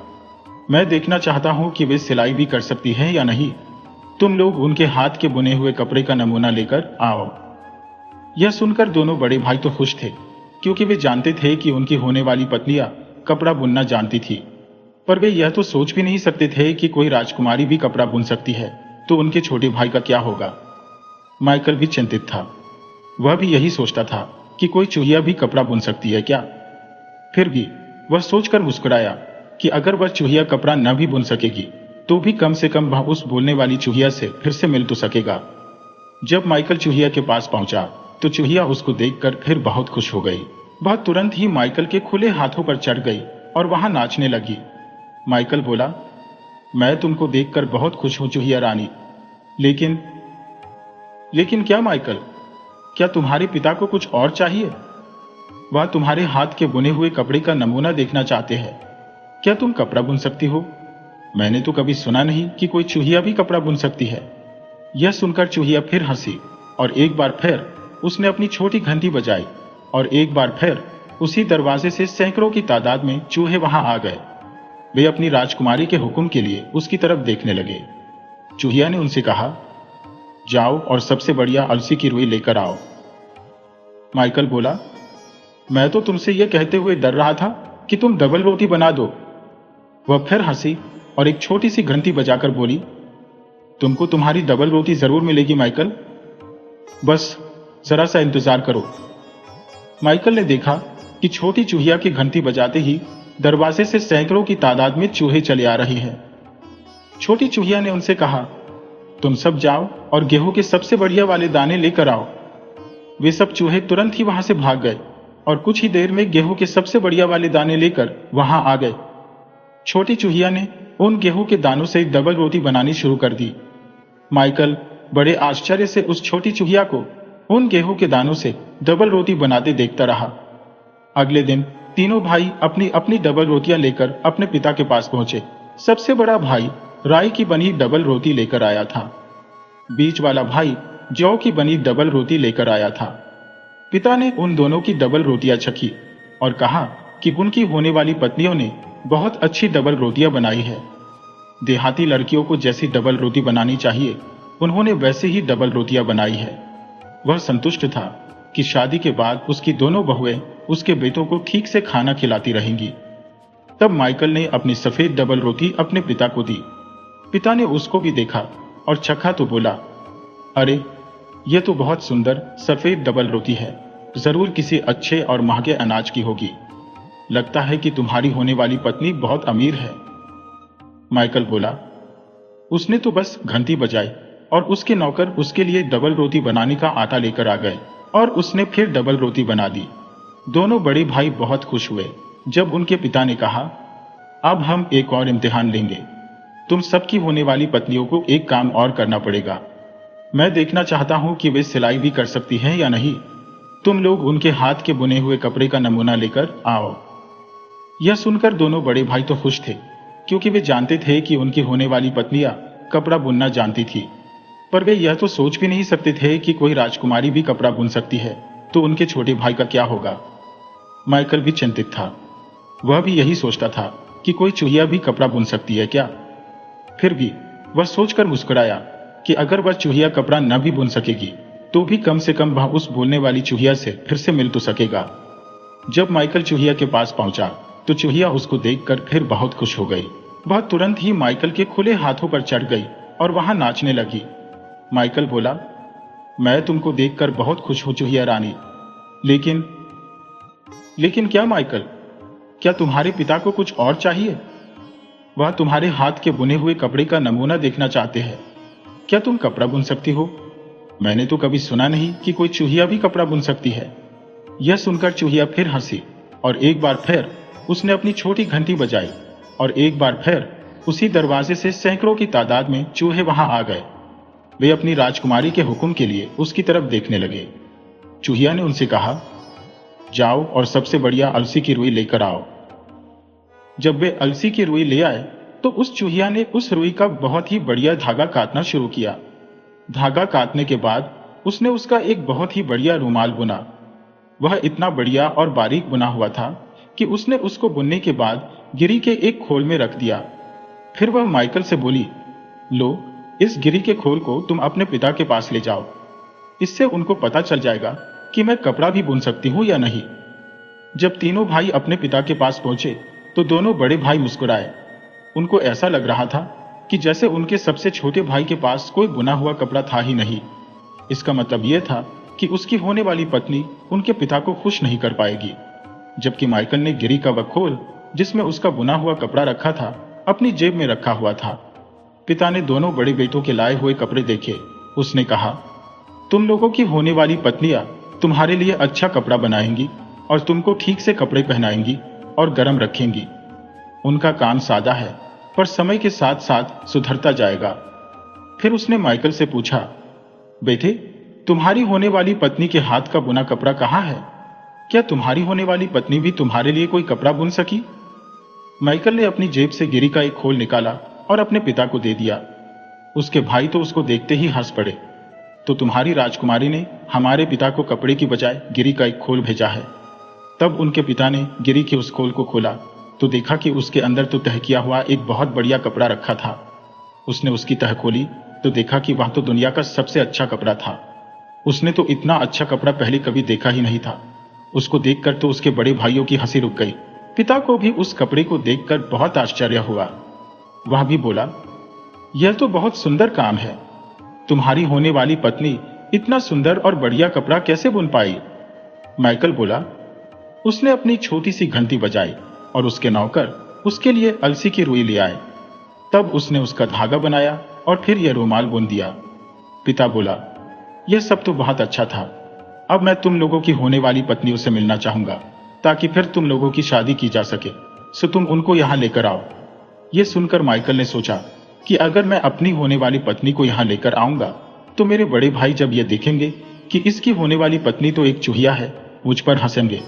Speaker 1: मैं देखना चाहता हूं कि वे सिलाई भी कर सकती हैं या नहीं। तुम लोग उनके हाथ के बुने हुए कपड़े का नमूना लेकर आओ। यह सुनकर दोनों बड़े भाई तो खुश थे, क्योंकि वे जानते थे कि उनकी होने वाली पत्नियां कपड़ा बुनना जानती थी। पर वे यह तो सोच भी नहीं सकते थे कि कोई राजकुमारी भी कपड़ा बुन सकती है, तो उनके छोटे भाई का क्या होगा। माइकल भी चिंतित था। वह भी यही सोचता था कि कोई चूहिया भी कपड़ा बुन सकती है क्या। फिर भी वह सोचकर मुस्कुराया कि अगर वह चूहिया कपड़ा न भी बुन सकेगी, तो भी कम से कम वह उस बोलने वाली चूहिया से फिर से मिल तो सकेगा। जब माइकल चूहिया के पास पहुंचा, तो चूहिया उसको देखकर फिर बहुत खुश हो गई। वह तुरंत ही माइकल के खुले हाथों पर चढ़ गई और वहां नाचने लगी। माइकल बोला, मैं तुमको देखकर बहुत खुश हूं चूहिया रानी, लेकिन लेकिन क्या माइकल, क्या तुम्हारे पिता को कुछ और चाहिए? वह तुम्हारे हाथ के बुने हुए कपड़े का नमूना देखना चाहते हैं। क्या तुम कपड़ा बुन सकती हो? मैंने तो कभी सुना नहीं कि कोई चूहिया भी कपड़ा बुन सकती है। यह सुनकर चूहिया फिर हंसी और एक बार फिर उसने अपनी छोटी घंटी बजाई और एक बार फिर उसी दरवाजे से सैकड़ों की तादाद में चूहे वहां आ गए। वे अपनी राजकुमारी के हुक्म के लिए उसकी तरफ देखने लगे। चूहिया ने उनसे कहा, जाओ और सबसे बढ़िया अलसी की रुई लेकर आओ। माइकल बोला, मैं तो तुमसे यह कहते हुए डर रहा था कि तुम डबल रोटी बना दो। वह फिर हंसी और एक छोटी सी घंटी बजाकर बोली, तुमको तुम्हारी डबल रोटी जरूर मिलेगी माइकल, बस जरा सा इंतजार करो। माइकल ने देखा कि छोटी चूहिया की घंटी बजाते ही दरवाजे से सैकड़ों की तादाद में चूहे चले आ रहे हैं। छोटी चूहिया ने उनसे कहा, तुम सब जाओ और गेहूं के सबसे बढ़िया वाले दाने लेकर आओ। वे सब चूहे तुरंत ही वहां से भाग गए और कुछ ही देर में गेहूं के सबसे बढ़िया वाले दाने लेकर वहां आ गए। छोटी चूहिया ने उन गेहूं के दानों से डबल रोटी बनानी शुरू कर दी। माइकल बड़े आश्चर्य से उस छोटी चूहिया को उन गेहूं के दानों से डबल रोटी बनाते देखता रहा। अगले दिन तीनों भाई अपनी अपनी डबल रोटियां लेकर अपने पिता के पास पहुंचे। सबसे बड़ा भाई राई की बनी डबल रोटी लेकर आया था। बीच वाला भाई जौ की बनी डबल रोटी लेकर आया था। पिता ने उन दोनों की डबल रोटियां चखी और कहा कि उनकी होने वाली पत्नियों ने बहुत अच्छी डबल रोटियां बनाई है। देहाती लड़कियों को जैसी डबल रोटी बनानी चाहिए, उन्होंने वैसे ही डबल रोटियां बनाई है। वह संतुष्ट था कि शादी के बाद उसकी दोनों बहुएं उसके बेटों को ठीक से खाना खिलाती रहेंगी। तब माइकल ने अपनी सफेद डबल रोटी अपने पिता को दी। पिता ने उसको भी देखा और चखा तो बोला, अरे यह तो बहुत सुंदर सफेद डबल रोटी है, जरूर किसी अच्छे और महंगे अनाज की होगी। लगता है कि तुम्हारी होने वाली पत्नी बहुत अमीर है। माइकल बोला, उसने तो बस घंटी बजाई और उसके नौकर उसके लिए डबल रोटी बनाने का आटा लेकर आ गए और उसने फिर डबल रोटी बना दी। दोनों बड़े भाई बहुत खुश हुए जब उनके पिता ने कहा, अब हम एक और इम्तिहान लेंगे। तुम सबकी होने वाली पत्नियों को एक काम और करना पड़ेगा। मैं देखना चाहता हूं कि वे सिलाई भी कर सकती हैं या नहीं। तुम लोग उनके हाथ के बुने हुए कपड़े का नमूना लेकर आओ। यह सुनकर दोनों बड़े भाई तो खुश थे, क्योंकि वे जानते थे कि उनकी होने वाली पत्नियां कपड़ा बुनना जानती थी। पर वे यह तो सोच भी नहीं सकते थे कि कोई राजकुमारी भी कपड़ा बुन सकती है, तो उनके छोटे भाई का क्या होगा। माइकल भी चिंतित था। वह भी यही सोचता था कि कोई चूहिया भी कपड़ा बुन सकती है क्या। फिर भी वह सोचकर मुस्कुराया कि अगर वह चूहिया कपड़ा न भी बुन सकेगी, तो भी कम से कम वह उस बोलने वाली चूहिया से फिर से मिल तो सकेगा। जब माइकल चूहिया के पास पहुंचा, तो चूहिया उसको देखकर फिर बहुत खुश हो गई। वह तुरंत ही माइकल के खुले हाथों पर चढ़ गई और वहां नाचने लगी। माइकल बोला, मैं तुमको देखकर बहुत खुश हूं चूहिया रानी, लेकिन लेकिन क्या माइकल, क्या तुम्हारे पिता को कुछ और चाहिए? वह तुम्हारे हाथ के बुने हुए कपड़े का नमूना देखना चाहते हैं। क्या तुम कपड़ा बुन सकती हो? मैंने तो कभी सुना नहीं कि कोई चूहिया भी कपड़ा बुन सकती है। यह सुनकर चूहिया फिर हंसी और एक बार फिर उसने अपनी छोटी घंटी बजाई और एक बार फिर उसी दरवाजे से सैकड़ों की तादाद में चूहे वहां आ गए। वे अपनी राजकुमारी के हुक्म के लिए उसकी तरफ देखने लगे। चूहिया ने उनसे कहा, जाओ और सबसे बढ़िया अलसी की रुई लेकर आओ। जब वे अलसी की रुई ले आए, तो उस चूहिया ने उस रुई का बहुत ही बढ़िया धागा काटना शुरू किया। धागा काटने के बाद उसने उसका एक बहुत ही बढ़िया रुमाल बुना। वह इतना बढ़िया और बारीक बुना हुआ था कि उसने उसको बुनने के बाद गिरी के एक खोल में रख दिया। फिर वह माइकल से बोली, लो, इस गिरी के खोल को तुम अपने पिता के पास ले जाओ। इससे उनको पता चल जाएगा कि मैं कपड़ा भी बुन सकती हूँ या नहीं। जब तीनों भाई अपने पिता के पास पहुंचे तो दोनों बड़े भाई मुस्कुराए। उनको ऐसा लग रहा था कि जैसे उनके सबसे छोटे भाई के पास कोई बुना हुआ कपड़ा था ही नहीं। इसका मतलब यह था कि उसकी होने वाली पत्नी उनके पिता को खुश नहीं कर पाएगी। जबकि माइकल ने गिरी का वह खोल जिसमें उसका बुना हुआ कपड़ा रखा था अपनी जेब में रखा हुआ था। पिता ने दोनों बड़े बेटों के लाए हुए कपड़े देखे। उसने कहा, तुम लोगों की होने वाली पत्नियां तुम्हारे लिए अच्छा कपड़ा बनाएंगी और तुमको ठीक से कपड़े पहनाएंगी और गर्म रखेंगी। उनका काम सादा है पर समय के साथ साथ सुधरता जाएगा। फिर उसने माइकल से पूछा, बेटे, तुम्हारी होने वाली पत्नी के हाथ का बुना कपड़ा कहाँ है? क्या तुम्हारी होने वाली पत्नी भी तुम्हारे लिए कोई कपड़ा बुन सकी? माइकल ने अपनी जेब से गिरी का एक खोल निकाला और अपने पिता को दे दिया। उसके भाई तो उसको देखते ही हंस पड़े। तो तुम्हारी राजकुमारी ने हमारे पिता को कपड़े की बजाय गिरी का एक खोल भेजा है। तब उनके पिता ने गिरी के उस खोल को खोला तो देखा कि उसके अंदर तो तह किया हुआ एक बहुत बढ़िया कपड़ा रखा था। उसने उसकी तह खोली तो देखा कि वह तो दुनिया का सबसे अच्छा कपड़ा था। उसने तो इतना अच्छा कपड़ा पहले कभी देखा ही नहीं था। उसको देखकर तो उसके बड़े भाइयों की हंसी रुक गई। पिता को भी उस कपड़े को देखकर बहुत आश्चर्य हुआ। वह भी बोला, यह तो बहुत सुंदर काम है। तुम्हारी होने वाली पत्नी इतना सुंदर और बढ़िया कपड़ा कैसे बुन पाई? माइकल बोला, उसने अपनी छोटी सी घंटी बजाई और उसके नौकर उसके लिए अलसी की रुई ले आए। तब उसने उसका धागा बनाया और फिर यह रुमाल बुन दिया। पिता बोला, यह सब तो बहुत अच्छा था। अब मैं तुम लोगों की होने वाली पत्नियों से मिलना चाहूंगा ताकि फिर तुम लोगों की शादी की जा सके। सो तुम उनको यहां लेकर आओ। यह सुनकर माइकल ने सोचा कि अगर मैं अपनी होने वाली पत्नी को यहां लेकर आऊंगा तो मेरे बड़े भाई जब यह देखेंगे कि इसकी होने वाली पत्नी तो एक चूहिया है, मुझ पर हंसेंगे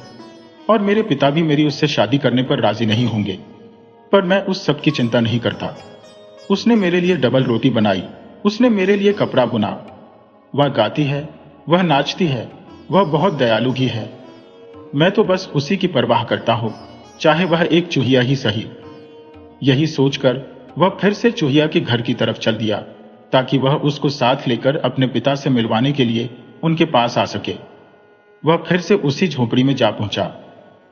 Speaker 1: और मेरे पिता भी मेरी उससे शादी करने पर राजी नहीं होंगे। पर मैं उस सब की चिंता नहीं करता। उसने मेरे लिए डबल रोटी बनाई, उसने मेरे लिए कपड़ा बुना। वह गाती है, वह नाचती है, वह बहुत दयालु भी है। मैं तो बस उसी की परवाह करता हूं, चाहे वह एक चूहिया ही सही। यही सोचकर वह फिर से चूहिया के घर की तरफ चल दिया ताकि वह उसको साथ लेकर अपने पिता से मिलवाने के लिए उनके पास आ सके। वह फिर से उसी झोपड़ी में जा पहुंचा।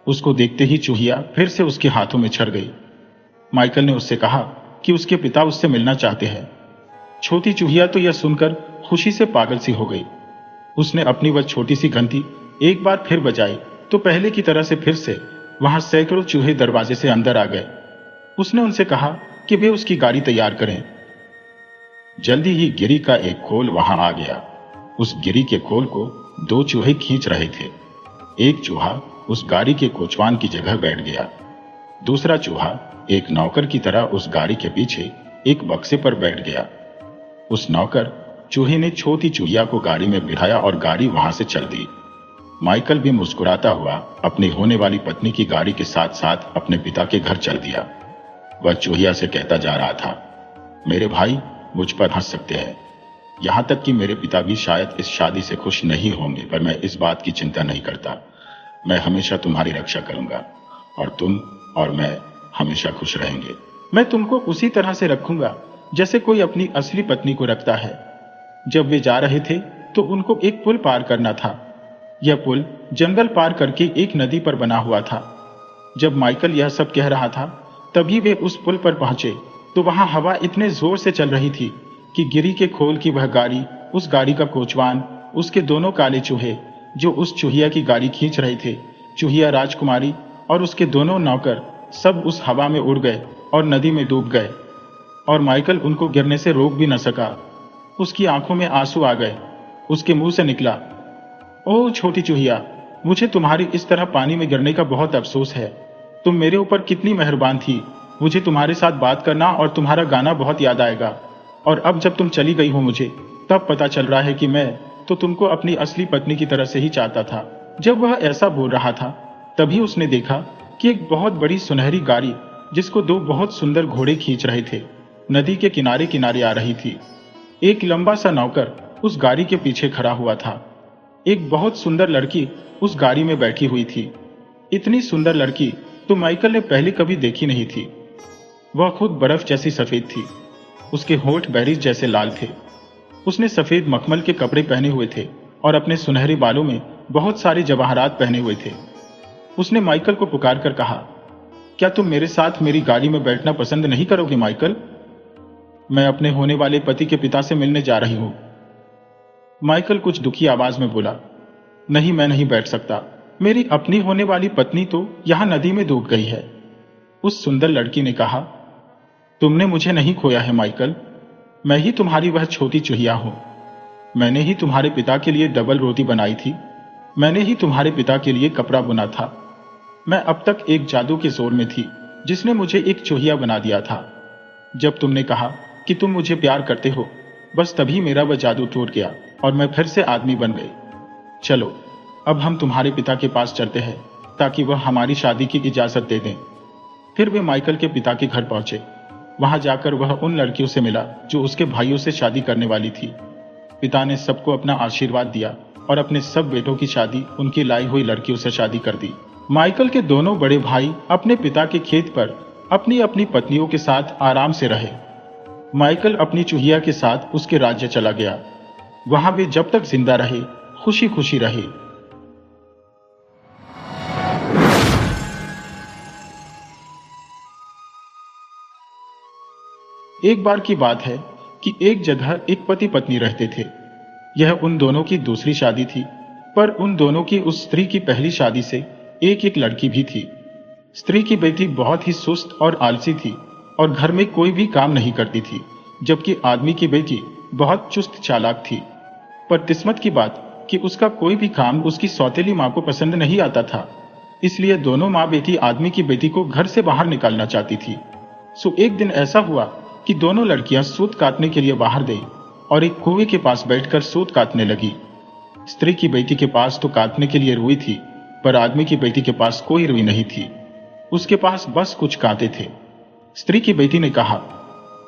Speaker 1: उसको देखते ही चूहिया फिर से उसके हाथों में छड़ गई। माइकल ने उससे कहा कि उसके पिता उससे मिलना चाहते हैं। छोटी चूहिया तो यह सुनकर खुशी से पागल सी हो गई। उसने अपनी वह छोटी सी घंटी एक बार फिर बजाई तो पहले की तरह से फिर से वहां सैकड़ों चूहे दरवाजे से अंदर आ गए। उसने उनसे कहा कि वे उसकी गाड़ी तैयार करें। जल्दी ही गिरी का एक खोल वहां आ गया। उस गिरी के खोल को दो चूहे खींच रहे थे। एक चूहा उस गाड़ी के कोचवान की जगह बैठ गया। दूसरा चूहा एक नौकर की तरह उस गाड़ी के पीछे एक बक्से पर बैठ गया। उस नौकर चूहे ने छोटी चूहिया को गाड़ी में बिठाया और गाड़ी वहां से चल दी। माइकल भी मुस्कुराता हुआ अपनी होने वाली पत्नी की गाड़ी के साथ साथ अपने पिता के घर चल दिया। वह चूहिया से कहता जा रहा था, मेरे भाई मुझ पर हंस सकते हैं, यहां तक कि मेरे पिता भी शायद इस शादी से खुश नहीं होंगे, पर मैं इस बात की चिंता नहीं करता। मैं हमेशा तुम्हारी रक्षा करूंगा और तुम और मैं हमेशा खुश रहेंगे। मैं तुमको उसी तरह से रखूंगा जैसे कोई अपनी असली पत्नी को रखता है। जब वे जा रहे थे तो उनको एक पुल पार करना था। यह पुल जंगल पार करके एक नदी पर बना हुआ था। जब माइकल यह सब कह रहा था तभी वे उस पुल पर पहुंचे तो वहां हवा इतने जोर से चल रही थी कि गिरी के खोल की वह गाड़ी, उस गाड़ी का कोचवान, उसके दोनों काले चूहे जो उस चूहिया की गाड़ी खींच रहे थे, चूहिया राजकुमारी और उसके दोनों नौकर सब उस हवा में उड़ गए और नदी में डूब गए। और माइकल उनको गिरने से रोक भी न सका। उसकी आंखों में आंसू आ गए। उसके मुंह से निकला, ओह छोटी चूहिया, मुझे तुम्हारी इस तरह पानी में गिरने का बहुत अफसोस है। तुम मेरे ऊपर कितनी मेहरबान थी। मुझे तुम्हारे साथ बात करना और तुम्हारा गाना बहुत याद आएगा। और अब जब तुम चली गई हो मुझे तब पता चल रहा है कि मैं तो तुमको अपनी असली पत्नी की तरह से ही चाहता था। जब वह ऐसा बोल रहा था तभी उसने देखा कि एक बहुत बड़ी सुनहरी गाड़ी जिसको दो बहुत सुंदर घोड़े खींच रहे थे नदी के किनारे किनारे आ रही थी। एक लंबा सा नौकर उस गाड़ी के पीछे खड़ा हुआ था। एक बहुत सुंदर लड़की उस गाड़ी में बैठी हुई थी। इतनी सुंदर लड़की तो माइकल ने पहले कभी देखी नहीं थी। वह खुद बर्फ जैसी सफेद थी। उसके होंठ बेरीज जैसे लाल थे। उसने सफेद मखमल के कपड़े पहने हुए थे और अपने सुनहरे बालों में बहुत सारे जवाहरात पहने हुए थे। उसने माइकल को पुकार कर कहा, क्या तुम मेरे साथ मेरी गाड़ी में बैठना पसंद नहीं करोगे माइकल? मैं अपने होने वाले पति के पिता से मिलने जा रही हूं। माइकल कुछ दुखी आवाज में बोला, नहीं, मैं नहीं बैठ सकता। मेरी अपनी होने वाली पत्नी तो यहां नदी में डूब गई है। उस सुंदर लड़की ने कहा, तुमने मुझे नहीं खोया है माइकल, मैं ही तुम्हारी वह छोटी चुहिया हूं। मैंने ही तुम्हारे पिता के लिए डबल रोटी बनाई थी, मैंने ही तुम्हारे पिता के लिए कपड़ा बुना था। मैं अब तक एक जादू के जोर में थी जिसने मुझे एक चुहिया बना दिया था। जब तुमने कहा कि तुम मुझे प्यार करते हो, बस तभी मेरा वह जादू टूट गया और मैं फिर से आदमी बन गई। चलो अब हम तुम्हारे पिता के पास चलते हैं ताकि वह हमारी शादी की इजाजत दे दें। फिर वे माइकल के पिता के घर पहुंचे। वहां जाकर वह उन लड़कियों से मिला जो उसके भाइयों से शादी करने वाली थी। पिता ने सबको अपना आशीर्वाद दिया और अपने सब बेटों की शादी उनकी लाई हुई लड़कियों से शादी कर दी। माइकल के दोनों बड़े भाई अपने पिता के खेत पर अपनी अपनी पत्नियों के साथ आराम से रहे। माइकल अपनी चुहिया के साथ उसके राज्य चला गया। वहां वे जब तक जिंदा रहे खुशी खुशी रहे। एक बार की बात है कि एक जगह एक पति पत्नी रहते थे। यह उन दोनों की दूसरी शादी थी, पर उन दोनों की उस स्त्री की पहली शादी से एक एक लड़की भी थी। स्त्री की बेटी बहुत ही सुस्त और आलसी थी और घर में कोई भी काम नहीं करती थी, जबकि आदमी की बेटी बहुत चुस्त चालाक थी। पर किस्मत की बात कि उसका कोई भी काम उसकी सौतेली मां को पसंद नहीं आता था, इसलिए दोनों माँ बेटी आदमी की बेटी को घर से बाहर निकालना चाहती थी। सो एक दिन ऐसा हुआ कि दोनों लड़कियां सूत काटने के लिए बाहर गई और एक कुएं के पास बैठकर सूत काटने लगी। स्त्री की बेटी के पास तो काटने के लिए रुई थी, पर आदमी की बेटी के पास कोई रुई नहीं थी। उसके पास बस कुछ कांटे थे। स्त्री की बेटी ने कहा,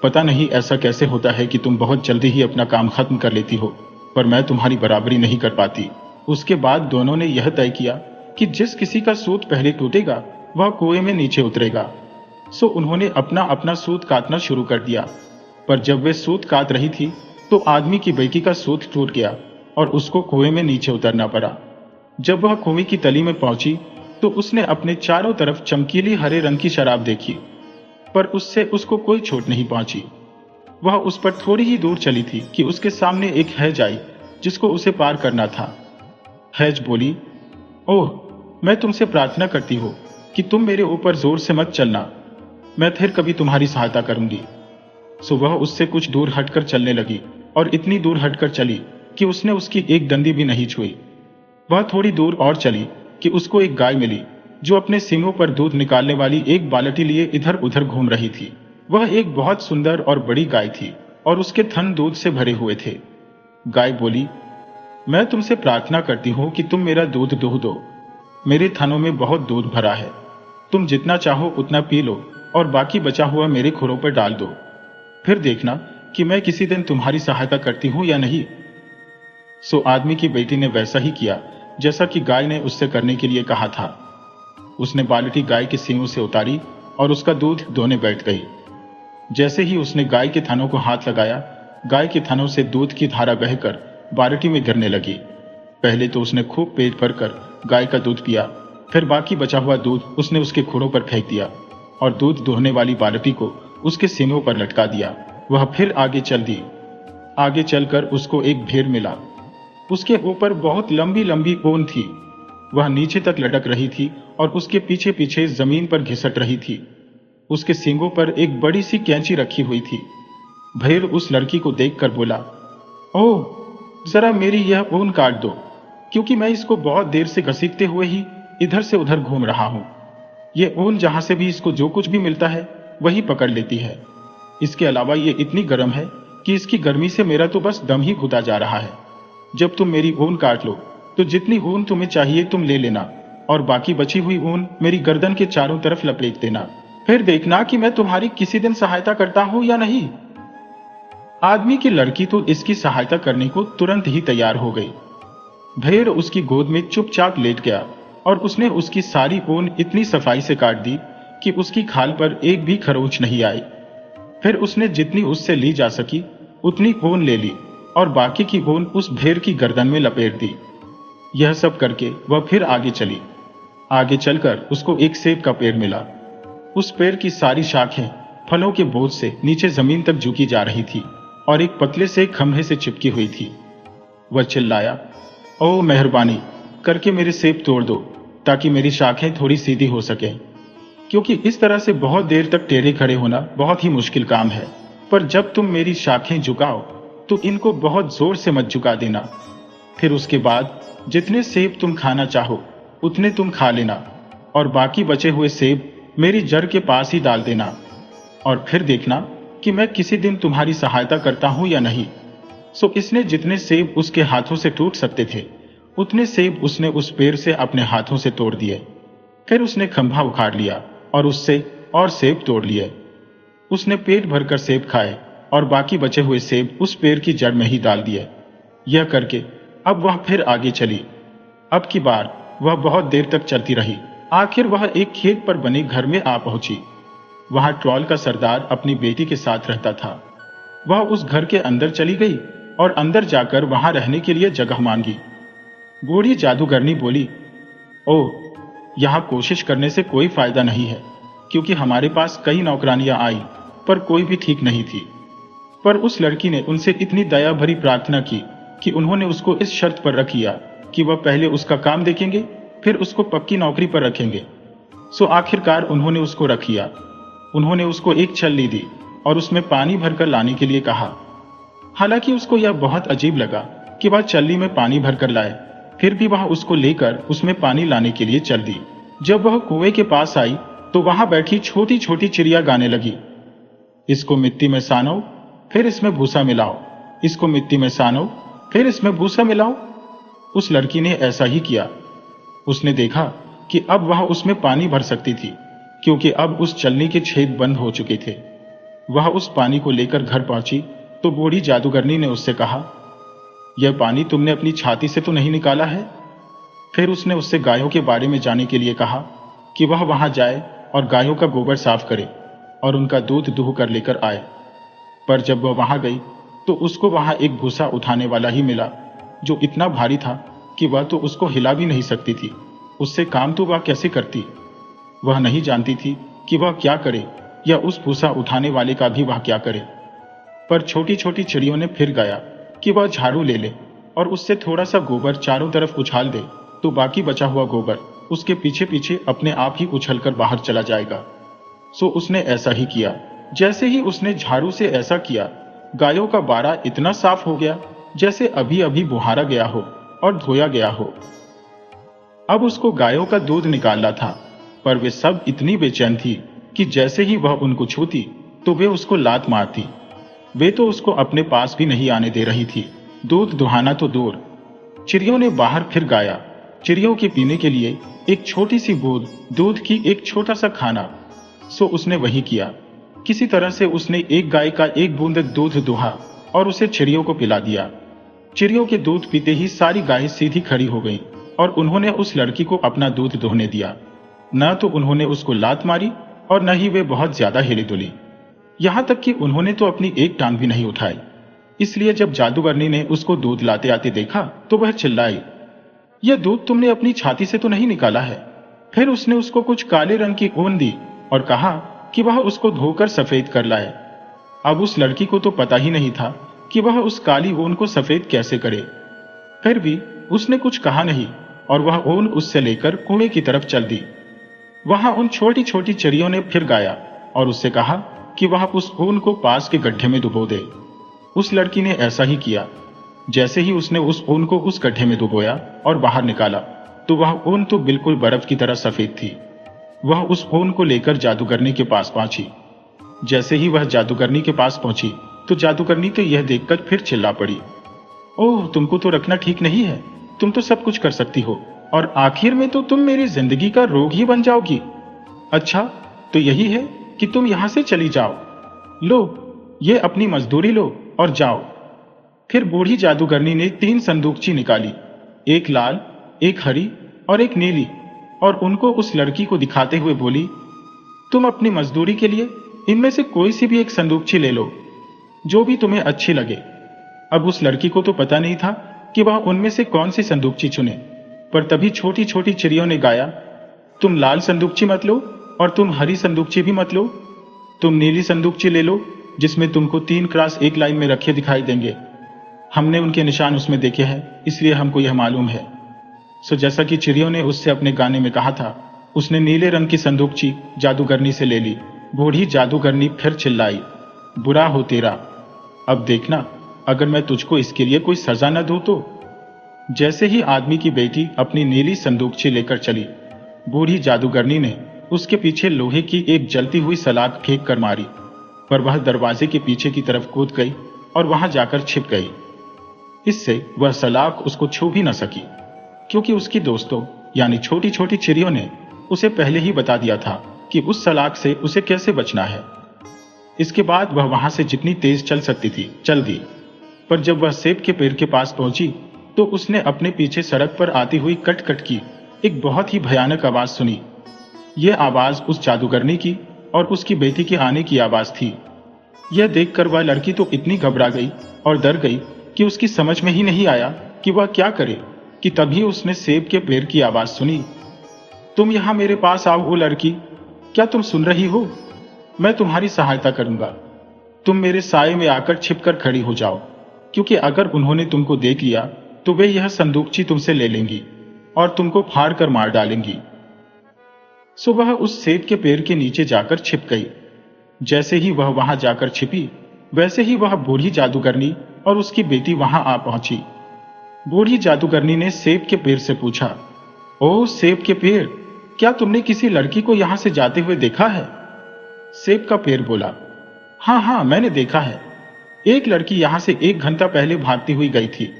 Speaker 1: पता नहीं ऐसा कैसे होता है कि तुम बहुत जल्दी ही अपना काम खत्म कर लेती हो, पर मैं तुम्हारी बराबरी नहीं कर पाती। उसके बाद दोनों ने यह तय किया कि जिस किसी का सूत पहले टूटेगा वह कुएं में नीचे उतरेगा। सो उन्होंने अपना अपना सूत काटना शुरू कर दिया। पर जब वे सूत काट रही थी तो आदमी की बेटी का सूत टूट गया और उसको कुएं में नीचे उतरना पड़ा। जब वह कुएं की तली में पहुंची तो उसने अपने चारों तरफ चमकीली हरे रंग की शराब देखी, पर उससे उसको कोई चोट नहीं पहुंची। वह उस पर थोड़ी ही दूर चली थी कि उसके सामने एक हैज आई जिसको उसे पार करना था। हैज बोली, ओह, मैं तुमसे प्रार्थना करती हूँ कि तुम मेरे ऊपर जोर से मत चलना, मैं फिर कभी तुम्हारी सहायता करूंगी। सो वह उससे कुछ दूर हटकर चलने लगी और इतनी दूर हटकर चली कि उसने उसकी एक डंडी भी नहीं छुई। वह थोड़ी दूर और चली कि उसको एक गाय मिली जो अपने सींगों पर दूध निकालने वाली एक बाल्टी लिए इधर उधर घूम रही थी। वह एक बहुत सुंदर और बड़ी गाय थी और उसके थन दूध से भरे हुए थे। गाय बोली, मैं तुमसे प्रार्थना करती हूँ कि तुम मेरा दूध दूह दो। मेरे थनों में बहुत दूध भरा है, तुम जितना चाहो उतना पी लो और बाकी बचा हुआ मेरे खुरों पर डाल दो। फिर देखना कि मैं किसी दिन तुम्हारी सहायता करती हूं या नहीं। सो आदमी की बेटी ने वैसा ही किया जैसा कि गाय ने उससे करने के लिए कहा था। उसने बाल्टी गाय के सींगों से उतारी और उसका दूध दोने बैठ गई। जैसे ही उसने गाय के थनों को हाथ लगाया, गाय के थनों से दूध की धारा बहकर बाल्टी में गिरने लगी। पहले तो उसने खूब पेट भरकर गाय का दूध पिया, फिर बाकी बचा हुआ दूध उसने उसके खुरों पर फेंक दिया और दूध दोहने वाली बाल्टी को उसके सींगों पर लटका दिया। वह फिर आगे चल दी। आगे चलकर उसको एक भेड़ मिला। उसके ऊपर बहुत लंबी लंबी ऊन थी। वह नीचे तक लटक रही थी और उसके पीछे पीछे जमीन पर घिसट रही थी। उसके सींगों पर एक बड़ी सी कैंची रखी हुई थी। भेड़ उस लड़की को देखकर बोला, ओह, जरा मेरी यह ऊन काट दो, क्योंकि मैं इसको बहुत देर से घसीटते हुए ही इधर से उधर घूम रहा हूं। ये ऊन जहां से भी इसको जो कुछ भी मिलता है वही पकड़ लेती है। इसके अलावा ये इतनी गर्म है कि इसकी गर्मी से मेरा तो बस दम ही घुटा जा रहा है। जब तुम मेरी ऊन काट लो तो जितनी ऊन तुम्हें चाहिए तुम ले लेना और बाकी बची हुई ऊन मेरी गर्दन के चारों तरफ लपेट देना। फिर देखना कि मैं तुम्हारी किसी दिन सहायता करता हूं या नहीं। आदमी की लड़की तो इसकी सहायता करने को तुरंत ही तैयार हो गई। भेड़ उसकी गोद में चुपचाप लेट गया और उसने उसकी सारी ऊन इतनी सफाई से काट दी कि उसकी खाल पर एक भी खरोंच नहीं आई। फिर उसने जितनी उससे ली जा सकी उतनी ऊन ले ली और बाकी की ऊन उस भेड़ की गर्दन में लपेट दी। यह सब करके वह फिर आगे चली। आगे चलकर उसको एक सेब का पेड़ मिला। उस पेड़ की सारी शाखें फलों के बोझ से नीचे जमीन तक झुकी जा रही थी और एक पतले से खंभे से चिपकी हुई थी। वह चिल्लाया, ओ मेहरबानी करके मेरे सेब तोड़ दो ताकि मेरी शाखें थोड़ी सीधी हो सकें, क्योंकि इस तरह से बहुत देर तक टेढ़े खड़े होना बहुत ही मुश्किल काम है। पर जब तुम मेरी शाखें झुकाओ तो इनको बहुत जोर से मत झुका देना। फिर उसके बाद जितने सेब तुम खाना चाहो उतने तुम खा लेना और बाकी बचे हुए सेब मेरी जड़ के पास ही डाल देना, और फिर देखना कि मैं किसी दिन तुम्हारी सहायता करता हूं या नहीं। सो इसने जितने सेब उसके हाथों से टूट सकते थे उतने सेब उसने उस पेड़ से अपने हाथों से तोड़ दिए। फिर उसने खंभा उखाड़ लिया और उससे और सेब तोड़ लिए। उसने पेट भरकर सेब खाए और बाकी बचे हुए सेब उस पेड़ की जड़ में ही डाल दिए। यह करके अब वह फिर आगे चली। अब की बार वह बहुत देर तक चलती रही। आखिर वह एक खेत पर बने घर में आ पहुंची। वहां ट्रॉल का सरदार अपनी बेटी के साथ रहता था। वह उस घर के अंदर चली गई और अंदर जाकर वहां रहने के लिए जगह मांगी। बूढ़ी जादूगरनी बोली, ओ, यहां कोशिश करने से कोई फायदा नहीं है, क्योंकि हमारे पास कई नौकरानियां आई पर कोई भी ठीक नहीं थी। पर उस लड़की ने उनसे इतनी दया भरी प्रार्थना की कि उन्होंने उसको इस शर्त पर रख लिया कि वह पहले उसका काम देखेंगे फिर उसको पक्की नौकरी पर रखेंगे। सो आखिरकार उन्होंने उसको रख लिया। उन्होंने उसको एक छलनी दी और उसमें पानी भरकर लाने के लिए कहा। हालांकि उसको यह बहुत अजीब लगा कि वह छलनी में पानी भरकर लाए, फिर भी वह उसको लेकर उसमें पानी लाने के लिए चल दी। जब वह कुएं के पास आई तो वहां बैठी छोटी छोटी चिड़िया गाने लगी, इसको मिट्टी में सानो फिर इसमें भूसा मिलाओ, इसको मिट्टी में सानो फिर इसमें भूसा मिलाओ। उस लड़की ने ऐसा ही किया। उसने देखा कि अब वह उसमें पानी भर सकती थी, क्योंकि अब उस छलनी के छेद बंद हो चुके थे। वह उस पानी को लेकर घर पहुंची तो बूढ़ी जादूगरनी ने उससे कहा, यह पानी तुमने अपनी छाती से तो नहीं निकाला है? फिर उसने उससे गायों के बारे में जानने के लिए कहा कि वह वहां जाए और गायों का गोबर साफ करे और उनका दूध दूह कर लेकर आए। पर जब वह वहां गई तो उसको वहां एक भूसा उठाने वाला ही मिला, जो इतना भारी था कि वह तो उसको हिला भी नहीं सकती थी। उससे काम तो वह कैसे करती? वह नहीं जानती थी कि वह क्या करे या उस भूसा उठाने वाले का भी वह क्या करे। पर छोटी छोटी चिड़ियों ने फिर गाया कि वह झाड़ू ले ले और उससे थोड़ा सा गोबर चारों तरफ उछाल दे तो बाकी बचा हुआ गोबर उसके पीछे पीछे अपने आप ही उछलकर बाहर चला जाएगा। सो उसने ऐसा ही किया। जैसे ही उसने झाड़ू से ऐसा किया, गायों का बाड़ा इतना साफ हो गया जैसे अभी अभी बुहारा गया हो और धोया गया हो। अब उसको गायों का दूध निकालना था, पर वे सब इतनी बेचैन थी कि जैसे ही वह उनको छूती तो वे उसको लात मारती। वे तो उसको अपने पास भी नहीं आने दे रही थी। दूध दुहाना तो दूर। चिड़ियों ने बाहर फिर गाया। चिड़ियों के पीने के लिए एक छोटी सी बूंद दूध की एक छोटा सा खाना। सो उसने वही किया। किसी तरह से उसने एक गाय का एक बूंद दूध दुहा और उसे चिड़ियों को पिला दिया। चिड़ियों के दूध पीते ही सारी गायें सीधी खड़ी हो गईं और उन्होंने उस लड़की को अपना दूध दोहने दिया। न तो उन्होंने उसको लात मारी और न ही वे बहुत ज्यादा हिली डुली। यहां तक कि उन्होंने तो अपनी एक टांग भी नहीं उठाई। इसलिए जब जादूगरनी ने उसको दूध लाते आते देखा तो वह चिल्लाई, यह दूध तुमने अपनी छाती से तो नहीं निकाला है? फिर उसने उसको कुछ काले रंग की ऊन दी और कहा कि वह उसको धोकर सफेद कर लाए। अब उस लड़की को तो पता ही नहीं था कि वह उस काली ऊन को सफेद कैसे करे। फिर भी उसने कुछ कहा नहीं और वह ऊन उससे लेकर कुएं की तरफ चल दी। वहां उन छोटी छोटी चिड़ियों ने फिर गाया और उससे कहा कि वह उस ऊन को पास के गड्ढे में डुबो दे। उस लड़की ने ऐसा ही किया। जैसे ही उसने उस ऊन को उस गड्ढे में डुबोया और बाहर निकाला तो वह ऊन तो बिल्कुल बर्फ की तरह सफेद थी। वह उस ऊन को लेकर जादूगरनी के पास पहुंची। जैसे ही वह जादूगरनी के पास पहुंची तो जादूगरनी तो यह देखकर फिर चिल्ला पड़ी, ओह, तुमको तो रखना ठीक नहीं है। तुम तो सब कुछ कर सकती हो और आखिर में तो तुम मेरी जिंदगी का रोग ही बन जाओगी। अच्छा, तो यही है कि तुम यहां से चली जाओ। लो, ये अपनी मजदूरी लो और जाओ। फिर बूढ़ी जादूगरनी ने 3 संदूकची निकाली, एक लाल, एक हरी और एक नीली, और उनको उस लड़की को दिखाते हुए बोली, तुम अपनी मजदूरी के लिए इनमें से कोई सी भी एक संदूकची ले लो, जो भी तुम्हें अच्छी लगे। अब उस लड़की को तो पता नहीं था कि वह उनमें से कौन सी संदूकची चुने, पर तभी छोटी छोटी चिड़ियों ने गाया, तुम लाल संदूकची मत लो और तुम हरी संदूकची भी मत लो, तुम नीली संदूकची ले लो जिसमें तुमको 3 क्रॉस एक लाइन में रखे दिखाई देंगे। हमने उनके निशान उसमें देखे हैं, इसलिए हमको यह मालूम है। सो जैसा कि चिड़ियों ने उससे अपने गाने में कहा था, उसने नीले रंग की संदूकची जादूगरनी से ले ली। बूढ़ी जादूगरनी फिर चिल्लाई, बुरा हो तेरा, अब देखना अगर मैं तुझको इसके लिए कोई सजा न दूं तो। जैसे ही आदमी की बेटी अपनी नीली संदूकची लेकर चली, बूढ़ी जादूगरनी ने उसके पीछे लोहे की एक जलती हुई सलाख फेंक कर मारी, पर वह दरवाजे के पीछे की तरफ कूद गई और वहां जाकर छिप गई। इससे वह सलाख उसको छू भी न सकी, क्योंकि उसकी दोस्तों यानी छोटी छोटी चिड़ियों ने उसे पहले ही बता दिया था कि उस सलाख से उसे कैसे बचना है। इसके बाद वह वहां से जितनी तेज चल सकती थी चल दी, पर जब वह सेब के पेड़ के पास पहुंची तो उसने अपने पीछे सड़क पर आती हुई कट कट की एक बहुत ही भयानक आवाज सुनी। यह आवाज उस जादूगरनी की और उसकी बेटी के आने की आवाज थी। यह देखकर वह लड़की तो इतनी घबरा गई और डर गई कि उसकी समझ में ही नहीं आया कि वह क्या करे, कि तभी उसने सेब के पेड़ की आवाज सुनी, तुम यहां मेरे पास आओ ओ लड़की, क्या तुम सुन रही हो? मैं तुम्हारी सहायता करूंगा। तुम मेरे साए में आकर छिपकर खड़ी हो जाओ, क्योंकि अगर उन्होंने तुमको देख लिया तो वे यह संदूकची तुमसे ले लेंगी और तुमको फाड़ कर मार डालेंगी। सो वह उस सेब के पेड़ के नीचे जाकर छिप गई। जैसे ही वह वहां जाकर छिपी, वैसे ही वह बूढ़ी जादूगरनी और उसकी बेटी वहां आ पहुंची। बूढ़ी जादूगरनी ने सेब के पेड़ से पूछा, ओ सेब के पेड़, क्या तुमने किसी लड़की को यहां से जाते हुए देखा है? सेब का पेड़ बोला, हाँ हाँ मैंने देखा है। एक लड़की यहां से 1 घंटा पहले भागती हुई गई थी,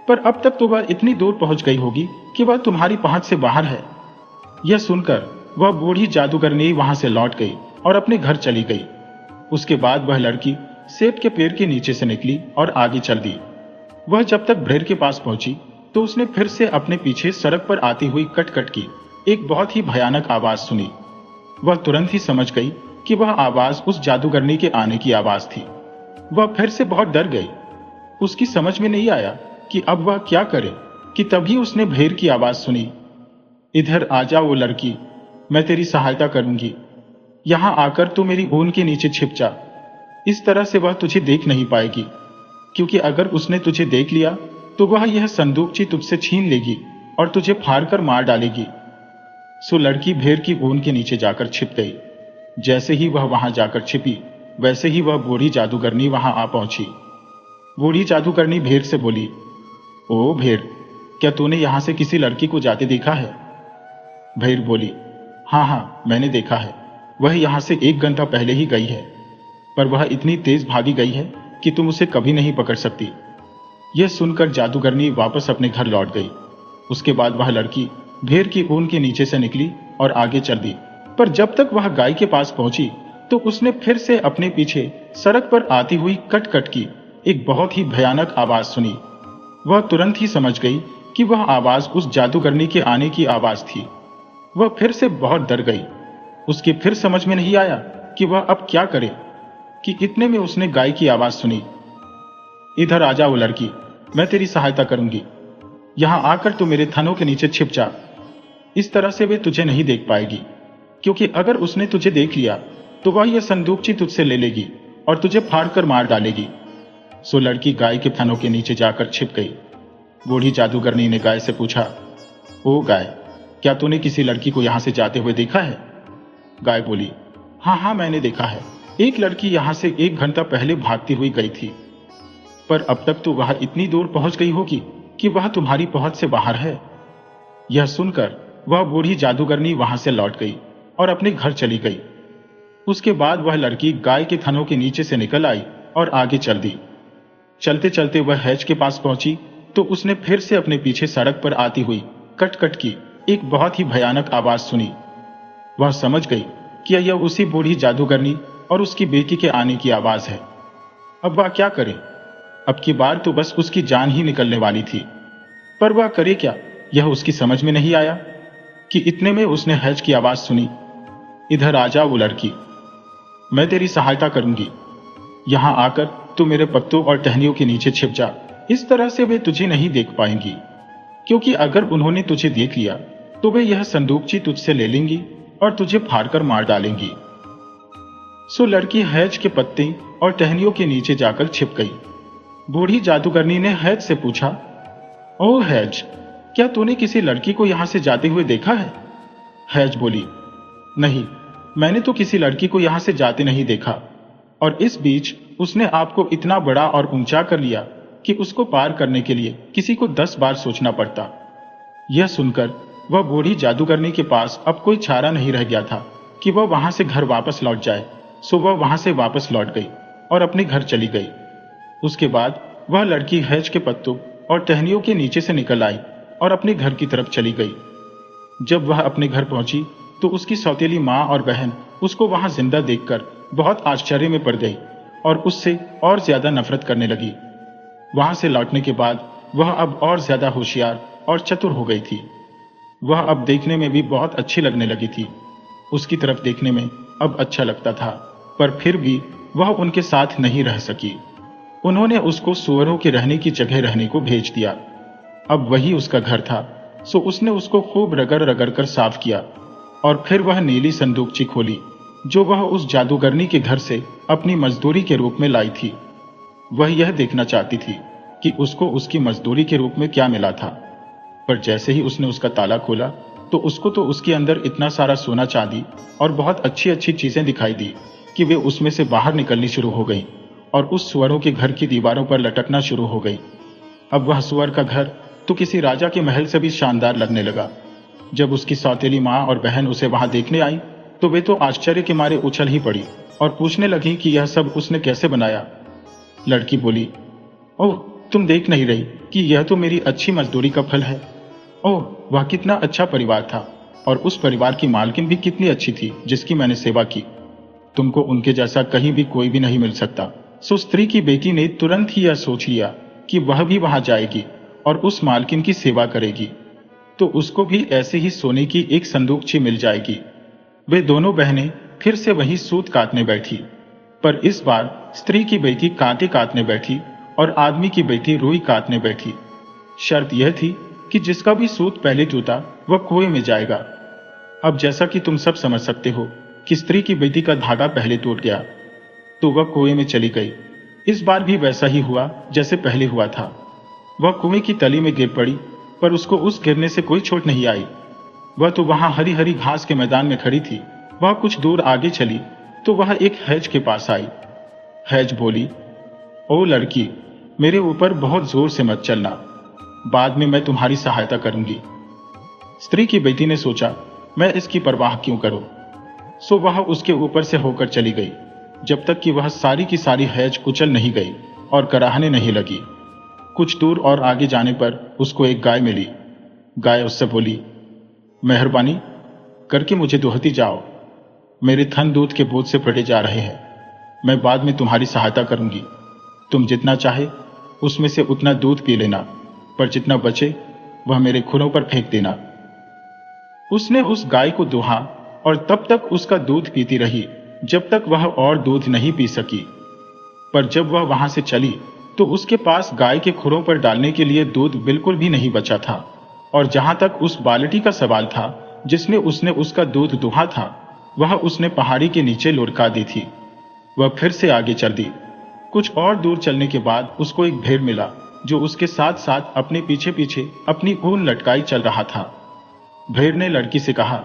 Speaker 1: पर अब तक तो वह इतनी दूर पहुंच गई होगी कि वह तुम्हारी पहुंच से बाहर है। यह सुनकर वह बूढ़ी जादूगरनी वहां से लौट गई और अपने घर चली गई। उसके बाद वह लड़की सेब के पेड़ के नीचे से निकली और आगे चल दी। वह जब तक भेड़ के पास पहुंची तो उसने फिर से अपने पीछे सड़क पर आती हुई कट कट की एक बहुत ही भयानक आवाज सुनी। वह तुरंत ही समझ गई कि वह आवाज उस जादूगरनी के आने की आवाज थी। वह फिर से बहुत डर गई। उसकी समझ में नहीं आया कि अब वह क्या करे, कि तभी उसने भेड़ की आवाज सुनी, इधर आ जा वो लड़की, मैं तेरी सहायता करूंगी। यहां आकर तू मेरी ऊन के नीचे छिप जा। इस तरह से वह तुझे देख नहीं पाएगी, क्योंकि अगर उसने तुझे देख लिया तो वह यह संदूकची तुझसे छीन लेगी और तुझे फाड़ कर मार डालेगी। सो लड़की भेड़ की ऊन के नीचे जाकर छिप गई। जैसे ही वह वहां जाकर छिपी, वैसे ही वह बूढ़ी जादूगरनी वहां आ पहुंची। बूढ़ी जादूगरनी भेड़ से बोली, ओ भेड़, क्या तूने यहां से किसी लड़की को जाते देखा है? भेड़ बोली, हाँ हाँ मैंने देखा है, वह यहां से 1 घंटा पहले ही गई है, पर वह इतनी तेज भागी गई है कि तुम उसे कभी नहीं पकड़ सकती। यह सुनकर जादूगरनी वापस अपने घर लौट गई। उसके बाद वह लड़की भेड़ की ऊन के नीचे से निकली और आगे चल दी, पर जब तक वह गाय के पास पहुंची तो उसने फिर से अपने पीछे सड़क पर आती हुई कट कट की एक बहुत ही भयानक आवाज सुनी। वह तुरंत ही समझ गई कि वह आवाज उस जादूगरनी के आने की आवाज थी। वह फिर से बहुत डर गई। उसके फिर समझ में नहीं आया कि वह अब क्या करे, कि इतने में उसने गाय की आवाज सुनी, इधर आ जा वो लड़की, मैं तेरी सहायता करूंगी। यहां आकर तू मेरे थनों के नीचे छिप जा। इस तरह से वे तुझे नहीं देख पाएगी, क्योंकि अगर उसने तुझे देख लिया तो वह यह संदूकची तुझसे ले लेगी और तुझे फाड़ कर मार डालेगी। सो लड़की गाय के थनों के नीचे जाकर छिप गई। बूढ़ी जादूगरनी ने गाय से पूछा, ओ गाय, क्या तूने किसी लड़की को यहां से जाते हुए देखा है? गाय बोली, हाँ हाँ मैंने देखा है, एक लड़की यहां से 1 घंटा पहले भागती हुई गई थी, पर अब तक तो वह इतनी दूर पहुंच गई होगी कि वह तुम्हारी पहुंच से बाहर है। यह सुनकर वह बूढ़ी जादूगरनी वहां से लौट गई और अपने घर चली गई। उसके बाद वह लड़की गाय के थनों के नीचे से निकल आई और आगे चल दी। चलते चलते वह हैज के पास पहुंची तो उसने फिर से अपने पीछे सड़क पर आती हुई कट कट की एक बहुत ही भयानक आवाज सुनी। वह समझ गई कि यह उसी बूढ़ी जादूगरनी और उसकी बेटी के आने की आवाज है। अब वह क्या करे? अब की बार तो बस उसकी जान ही निकलने वाली थी, पर वह करे क्या, यह उसकी समझ में नहीं आया कि इतने में उसने हैज की आवाज सुनी, इधर आ जा वो लड़की, मैं तेरी सहायता करूंगी। यहां आकर तू मेरे पत्तों और टहनियों के नीचे छिप जा, इस तरह से वे तुझे नहीं देख पाएंगी। क्योंकि अगर उन्होंने तुझे देख लिया तो वे यह संदूकची तुझसे ले लेंगी और तुझे फाड़कर मार डालेंगी। सो लड़की हैज के पत्ते और टहनियों के नीचे जाकर छिप गई। बूढ़ी जादूगरनी ने हैज से पूछा, ओह हैज, क्या तूने किसी लड़की को यहां से जाते हुए देखा है? हैज बोली, नहीं, मैंने तो किसी लड़की को यहां से जाते नहीं देखा, और इस बीच उसने आपको इतना बड़ा और ऊंचा कर लिया कि उसको पार करने के लिए किसी को 10 बार सोचना पड़ता। यह सुनकर वह बूढ़ी जादूगरनी के पास अब कोई चारा नहीं रह गया था कि वह वहां से घर वापस लौट जाए। सो वह वहां से वापस लौट गई और अपने घर चली गई। उसके बाद वह लड़की हैज के पत्तों और टहनियों के नीचे से निकल आई और अपने घर की तरफ चली गई। जब वह अपने घर पहुंची तो उसकी सौतेली माँ और बहन उसको वहां जिंदा देखकर बहुत आश्चर्य में पड़ गई और उससे और ज्यादा नफरत करने लगी। वहां से लौटने के बाद वह अब और ज्यादा होशियार और चतुर हो गई थी। वह अब देखने में भी बहुत अच्छी लगने लगी थी। उसकी तरफ देखने में अब अच्छा लगता था, पर फिर भी वह उनके साथ नहीं रह सकी। उन्होंने उसको सुअरों के रहने की जगह रहने को भेज दिया। अब वही उसका घर था, सो उसने उसको खूब रगड़ रगड़ कर साफ किया और फिर वह नीली संदूकची खोली जो वह उस जादूगरनी के घर से अपनी मजदूरी के रूप में लाई थी। वह यह देखना चाहती थी कि उसको उसकी मजदूरी के रूप में क्या मिला था। पर जैसे ही उसने उसका ताला खोला तो उसको तो उसके अंदर इतना सारा सोना चांदी और बहुत अच्छी अच्छी चीजें दिखाई दी कि वे उसमें से बाहर निकलनी शुरू हो गई और उस सुअरों के घर की दीवारों पर लटकना शुरू हो गई। अब वह सुअर का घर तो किसी राजा के महल से भी शानदार लगने लगा। जब उसकी सौतेली माँ और बहन उसे वहां देखने आई तो वे तो आश्चर्य के मारे उछल ही पड़ी और पूछने लगी कि यह सब उसने कैसे बनाया। लड़की बोली, ओह, तुम देख नहीं रही कि यह तो मेरी अच्छी मजदूरी का फल है। ओह, वह कितना अच्छा परिवार था और उस परिवार की मालकिन भी कितनी अच्छी थी जिसकी मैंने सेवा की। तुमको उनके जैसा कहीं भी कोई भी नहीं मिल सकता। सो स्त्री की बेटी ने तुरंत ही यह सोच लिया कि वह भी वहां जाएगी और उस मालकिन की सेवा करेगी, तो उसको भी ऐसे ही सोने की एक संदूकची मिल जाएगी। वे दोनों बहनें फिर से वही सूत काटने बैठी, पर इस बार स्त्री की बेटी कांटे काटने बैठी और आदमी की बेटी रुई काटने बैठी। शर्त यह थी कि जिसका भी सूत पहले टूटा वह कुएं में जाएगा। अब जैसा कि तुम सब समझ सकते हो कि स्त्री की बेटी का धागा पहले टूट गया तो वह कुएं में चली गई। इस बार भी वैसा ही हुआ जैसे पहले हुआ था। वह कुएं की तली में गिर पड़ी, पर उसको उस गिरने से कोई चोट नहीं आई। वह तो वहां हरी हरी घास के मैदान में खड़ी थी। वह कुछ दूर आगे चली तो वह एक हैज के पास आई। हैज बोली, ओ लड़की, मेरे ऊपर बहुत जोर से मत चलना, बाद में मैं तुम्हारी सहायता करूंगी। स्त्री की बेटी ने सोचा, मैं इसकी परवाह क्यों करूं। सो वह उसके ऊपर से होकर चली गई जब तक कि वह सारी की सारी हैज कुचल नहीं गई और कराहने नहीं लगी। कुछ दूर और आगे जाने पर उसको एक गाय मिली। गाय उससे बोली, मेहरबानी करके मुझे दुहती जाओ, मेरे थन दूध के बोझ से फटे जा रहे हैं। मैं बाद में तुम्हारी सहायता करूंगी। तुम जितना चाहे उसमें से उतना दूध पी लेना, पर जितना बचे वह मेरे खुरों पर फेंक देना। उसने उस गाय को दुहा और तब तक उसका दूध पीती रही जब तक वह और दूध नहीं पी सकी। पर जब वह वहां से चली तो उसके पास गाय के खुरों पर डालने के लिए दूध बिल्कुल भी नहीं बचा था। और जहां तक उस बाल्टी का सवाल था जिसने उसने उसका दूध दुहा था, वह उसने पहाड़ी के नीचे लुढ़का दी थी। वह फिर से आगे चल दी। कुछ और दूर चलने के बाद उसको एक भेड़ मिला जो उसके साथ साथ अपने पीछे पीछे अपनी ऊन लटकाई चल रहा था। भेड़ ने लड़की से कहा,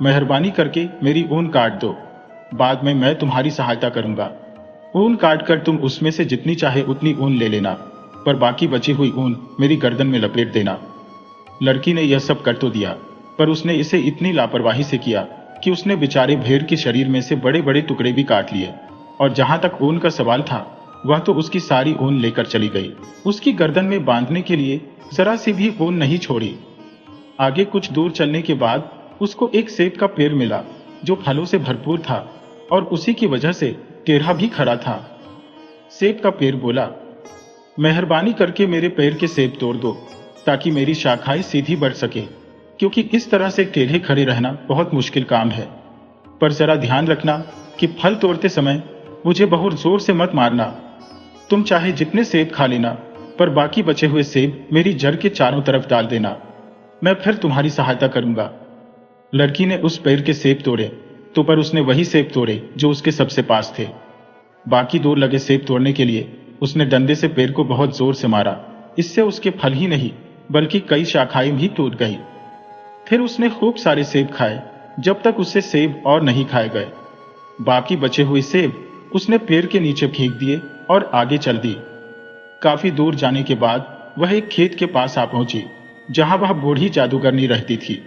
Speaker 1: मेहरबानी करके मेरी ऊन काट दो, बाद में मैं तुम्हारी सहायता करूंगा। ऊन काटकर तुम उसमें से जितनी चाहे उतनी ऊन ले लेना, पर बाकी बची हुई ऊन मेरी गर्दन में लपेट देना। लड़की ने यह सब कर तो दिया, पर उसने इसे इतनी लापरवाही से किया कि उसने बेचारे भेड़ के शरीर में से बड़े बड़े टुकड़े भी काट लिए, और जहां तक ऊन का सवाल था वह तो उसकी सारी ऊन लेकर चली गई। उसकी गर्दन में बांधने के लिए जरा सी भी ऊन नहीं छोड़ी। आगे कुछ दूर चलने के बाद उसको एक सेब का पेड़ मिला जो फलों से भरपूर था और उसी की वजह से टेढ़ा भी खड़ा था। सेब का पेड़ बोला, मेहरबानी करके मेरे पेड़ के सेब तोड़ दो ताकि मेरी शाखाएं सीधी बढ़ सके, क्योंकि इस तरह से टेढ़े खड़े रहना बहुत मुश्किल काम है। पर जरा ध्यान रखना कि फल तोड़ते समय मुझे बहुत जोर से मत मारना। तुम चाहे जितने सेब खा लेना, पर बाकी बचे हुए सेब मेरी जड़ के चारों तरफ डाल देना, मैं फिर तुम्हारी सहायता करूंगा। लड़की ने उस पेड़ के सेब तोड़े, तो पर उसने वही सेब तोड़े जो उसके सबसे पास थे। बाकी दूर लगे सेब तोड़ने के लिए उसने डंडे से पेड़ को बहुत जोर से मारा। इससे उसके फल ही नहीं बल्कि कई शाखाएं भी टूट गई। फिर उसने खूब सारे सेब खाए जब तक उससे सेब और नहीं खाए गए। बाकी बचे हुए सेब उसने पेड़ के नीचे फेंक दिए और आगे चल दी। काफी दूर जाने के बाद वह एक खेत के पास आ पहुंची जहां वह बूढ़ी जादूगरनी रहती थी।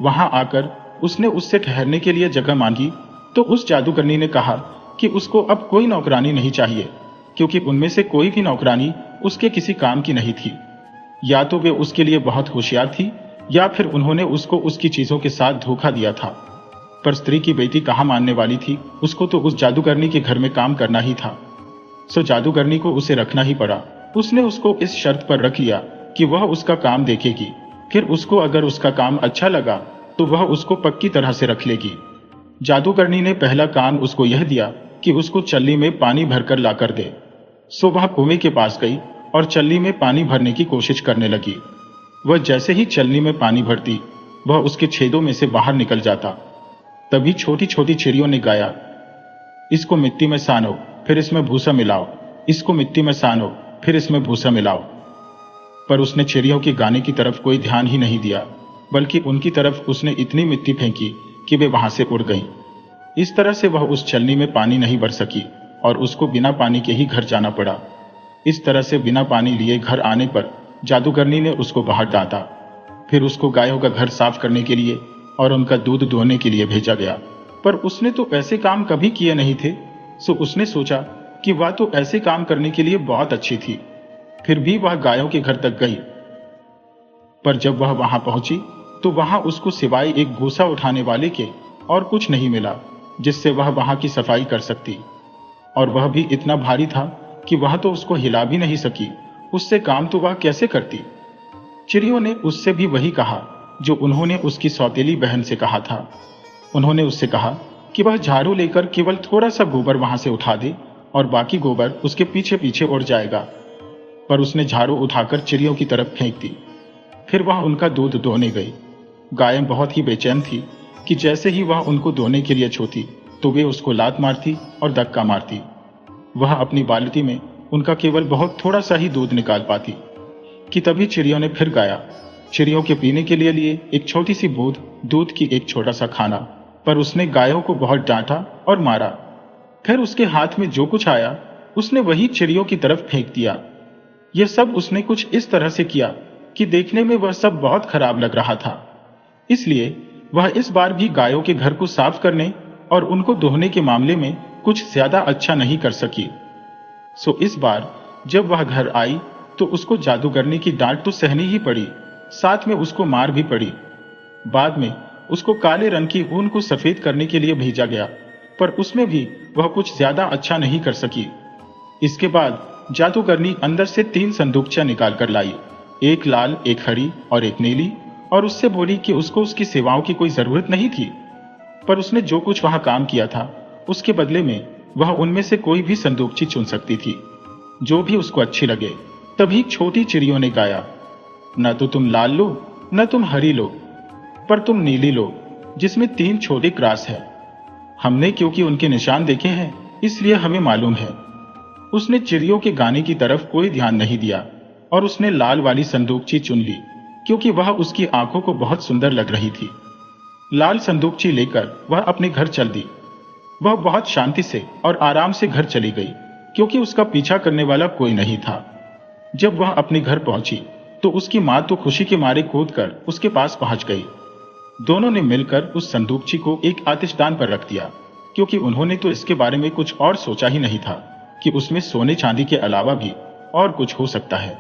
Speaker 1: वहां आकर उसने उससे ठहरने के लिए जगह मांगी तो उस जादूगरनी ने कहा कि उसको अब कोई नौकरानी नहीं चाहिए, क्योंकि उनमें से कोई भी नौकरानी उसके किसी काम की नहीं थी। या तो वे उसके लिए बहुत होशियार थी या फिर उन्होंने उसको उसकी चीजों के साथ धोखा दिया था। पर स्त्री की बेटी कहाँ मानने वाली थी, उसको तो उस जादूगरनी के घर में काम करना ही था। सो जादूगरनी को उसे रखना ही पड़ा। उसने उसको इस शर्त पर रख लिया कि वह उसका काम देखेगी, फिर उसको अगर उसका काम अच्छा लगा तो वह उसको पक्की तरह से रख लेगी। जादूगरनी ने पहला काम उसको यह दिया कि उसको चल्ली में पानी भरकर लाकर दे। सो वह कुएं के पास गई और चल्ली में पानी भरने की कोशिश करने लगी। वह जैसे ही चल्ली में पानी भरती वह उसके छेदों में से बाहर निकल जाता। तभी छोटी छोटी चिड़ियों ने गाया, इसको मिट्टी में सानो फिर इसमें भूसा मिलाओ, इसको मिट्टी में सानो फिर इसमें भूसा मिलाओ। पर उसने चिड़ियों के गाने की तरफ कोई ध्यान ही नहीं दिया, बल्कि उनकी तरफ उसने इतनी मिट्टी फेंकी कि वे वहां से उड़ गईं। इस तरह से वह उस छलनी में पानी नहीं भर सकी और उसको बिना पानी के ही घर जाना पड़ा। इस तरह से बिना पानी लिए घर आने पर जादूगरनी ने उसको बाहर डांटा। फिर उसको गायों का घर साफ करने के लिए और उनका दूध दोहने के लिए भेजा गया। पर उसने तो ऐसे काम कभी किए नहीं थे, सो उसने सोचा कि वह तो ऐसे काम करने के लिए बहुत अच्छी थी। फिर भी वह गायों के घर तक गई। पर जब वह वहां पहुंची तो वहां उसको सिवाय एक गोसा उठाने वाले के और कुछ नहीं मिला जिससे वह वहां की सफाई कर सकती। और वह भी इतना भारी था कि वह तो उसको हिला भी नहीं सकी, उससे काम तो वह कैसे करती। चिड़ियों ने उससे भी वही कहा जो उन्होंने उसकी सौतेली बहन से कहा था। उन्होंने उससे कहा कि वह झाड़ू लेकर केवल थोड़ा सा गोबर वहां से उठा दे और बाकी गोबर उसके पीछे पीछे उड़ जाएगा। पर उसने झाड़ू उठाकर चिड़ियों की तरफ फेंक दी। फिर वह उनका दूध दोहने गई। गायें बहुत ही बेचैन थी कि जैसे ही वह उनको दोहने के लिए छूती तो वे उसको लात मारती और धक्का मारती। वह अपनी बाल्टी में उनका केवल बहुत थोड़ा सा ही दूध निकाल पाती कि तभी चिड़ियों ने फिर गाया। चिड़ियों के पीने के लिए एक छोटी सी बूंद दूध की एक छोटा सा खाना। पर उसने गायों को बहुत डांटा और मारा। फिर उसके हाथ में जो कुछ आया उसने वही चिड़ियों की तरफ फेंक दिया। यह सब उसने कुछ इस तरह से किया कि देखने में वह सब बहुत खराब लग रहा था। इसलिए वह इस बार भी गायों के घर को साफ करने और उनको दोहने के मामले में कुछ ज्यादा अच्छा नहीं कर सकी। सो इस बार जब वह घर आई तो उसको जादूगरनी की डांट तो सहनी ही पड़ी, साथ में उसको मार भी पड़ी। बाद में उसको काले रंग की ऊन को सफेद करने के लिए भेजा गया, पर उसमें भी वह कुछ ज्यादा अच्छा नहीं कर सकी। इसके बाद जादूगरनी अंदर से 3 संदूकचा निकाल कर लाई, एक लाल, एक हरी और एक नीली, और उससे बोली कि उसको उसकी सेवाओं की कोई जरूरत नहीं थी। पर उसने जो कुछ वहां काम किया था उसके बदले में वह उनमें से कोई भी संदूकची चुन सकती थी, जो भी उसको अच्छी लगे। तभी छोटी चिड़ियों ने गाया, न तो तुम लाल लो न तुम हरी लो, पर तुम नीली लो जिसमें 3 छोटे क्रॉस है। हमने क्योंकि उनके निशान देखे हैं इसलिए हमें मालूम है। उसने चिड़ियों के गाने की तरफ कोई ध्यान नहीं दिया और उसने लाल वाली संदूकची चुन ली क्योंकि वह उसकी आंखों को बहुत सुंदर लग रही थी। लाल संदूकची लेकर वह अपने घर चल दी। वह बहुत शांति से और आराम से घर चली गई क्योंकि उसका पीछा करने वाला कोई नहीं था। जब वह अपने घर पहुंची तो उसकी मां तो खुशी के मारे कूदकर उसके पास पहुंच गई। दोनों ने मिलकर उस संदूकची को एक आतिशदान पर रख दिया क्योंकि उन्होंने तो इसके बारे में कुछ और सोचा ही नहीं था कि उसमें सोने चांदी के अलावा भी और कुछ हो सकता है।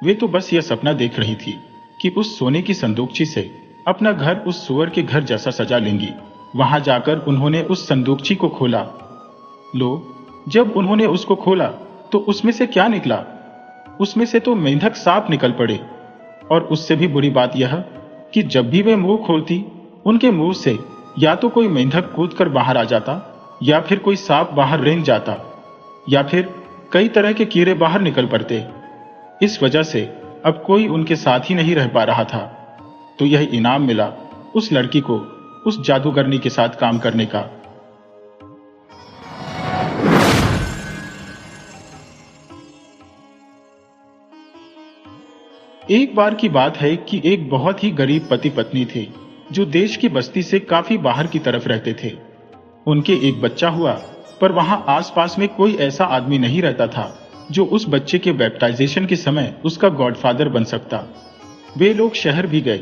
Speaker 1: वे तो बस यह सपना देख रही थी कि उस सोने की संदूकची से अपना घर उस सुअर के घर जैसा सजा लेंगी। वहां जाकर उन्होंने उस संदूकची को खोला। लो, जब उन्होंने उसको खोला तो उसमें से क्या निकला? उसमें से तो मेंढक सांप निकल पड़े। और उससे भी बुरी बात यह कि जब भी वे मुंह खोलती उनके मुंह से या तो कोई मेंढक कूदकर बाहर आ जाता, या फिर कोई सांप बाहर रेंग जाता, या फिर कई तरह के कीड़े बाहर निकल पड़ते। इस वजह से अब कोई उनके साथ ही नहीं रह पा रहा था। तो यह इनाम मिला उस लड़की को उस जादूगरनी के साथ काम करने का। एक बार की बात है कि एक बहुत ही गरीब पति पत्नी थे जो देश की बस्ती से काफी बाहर की तरफ रहते थे। उनके एक बच्चा हुआ, पर वहां आसपास में कोई ऐसा आदमी नहीं रहता था जो उस बच्चे के बैप्टाइजेशन के समय उसका गॉडफादर बन सकता। वे लोग शहर भी गए,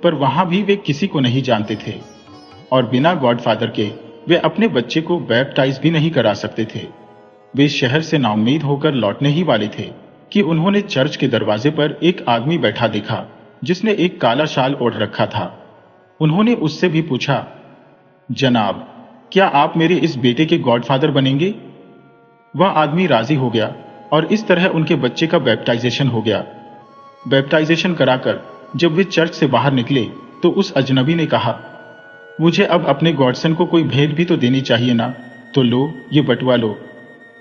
Speaker 1: पर वहां भी वे किसी को नहीं जानते थे और बिना गॉडफादर के वे अपने बच्चे को बैप्टाइज भी नहीं करा सकते थे। वे शहर से नाउम्मीद होकर लौटने ही वाले थे कि उन्होंने चर्च के दरवाजे पर एक आदमी बैठा देखा जिसने एक काला शाल ओढ़ रखा था। उन्होंने उससे भी पूछा, जनाब, क्या आप मेरे इस बेटे के गॉडफादर बनेंगे? वह आदमी राजी हो गया और इस तरह उनके बच्चे का बैप्टाइजेशन हो गया। बैप्टाइजेशन कराकर जब वे चर्च से बाहर निकले तो उस अजनबी ने कहा, मुझे अब अपने गॉडसन को कोई भेंट भी तो देनी चाहिए ना, तो लो, ये बटुआ लो।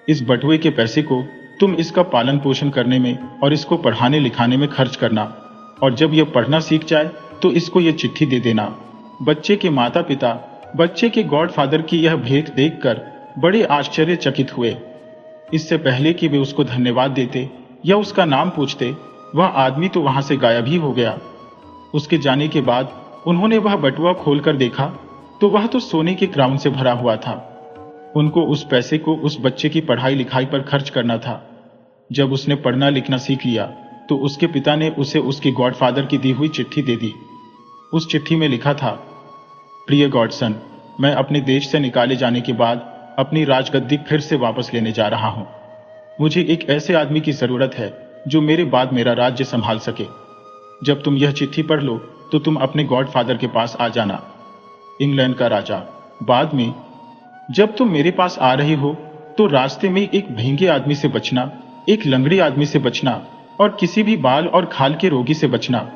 Speaker 1: इस बटुए के पैसे को तुम इसका पालन पोषण करने में और इसको पढ़ाने लिखाने में खर्च करना, और जब यह पढ़ना सीख जाए तो इसको यह चिट्ठी दे देना। बच्चे के माता पिता बच्चे के गॉडफादर की यह भेंट देखकर बड़े आश्चर्यचकित हुए। इससे पहले कि वे उसको धन्यवाद देते या उसका नाम पूछते, वह आदमी तो वहां से गायब ही हो गया। उसके जाने के बाद उन्होंने वह बटुआ खोलकर देखा तो वह तो सोने के क्राउन से भरा हुआ था। उनको उस पैसे को उस बच्चे की पढ़ाई लिखाई पर खर्च करना था। जब उसने पढ़ना लिखना सीख लिया तो उसके पिता ने उसे उसके गॉडफादर की दी हुई चिट्ठी दे दी। उस चिट्ठी में लिखा था, प्रिय गॉडसन, मैं अपने देश से निकाले जाने के बाद अपनी राजगद्दी फिर से वापस लेने जा रहा हूं। मुझे एक ऐसे आदमी की जरूरत है जो मेरे बाद मेरा राज्य संभाल सके। जब तुम यह चिट्ठी पढ़ लो तो तुम अपने गॉडफादर के पास आ जाना, इंग्लैंड का राजा। बाद में जब तुम मेरे पास आ रहे हो तो रास्ते में एक भींगे आदमी से बचना, एक लंगड़े आदमी से बचना और किसी भी बाल और खाल के रोगी से बचना।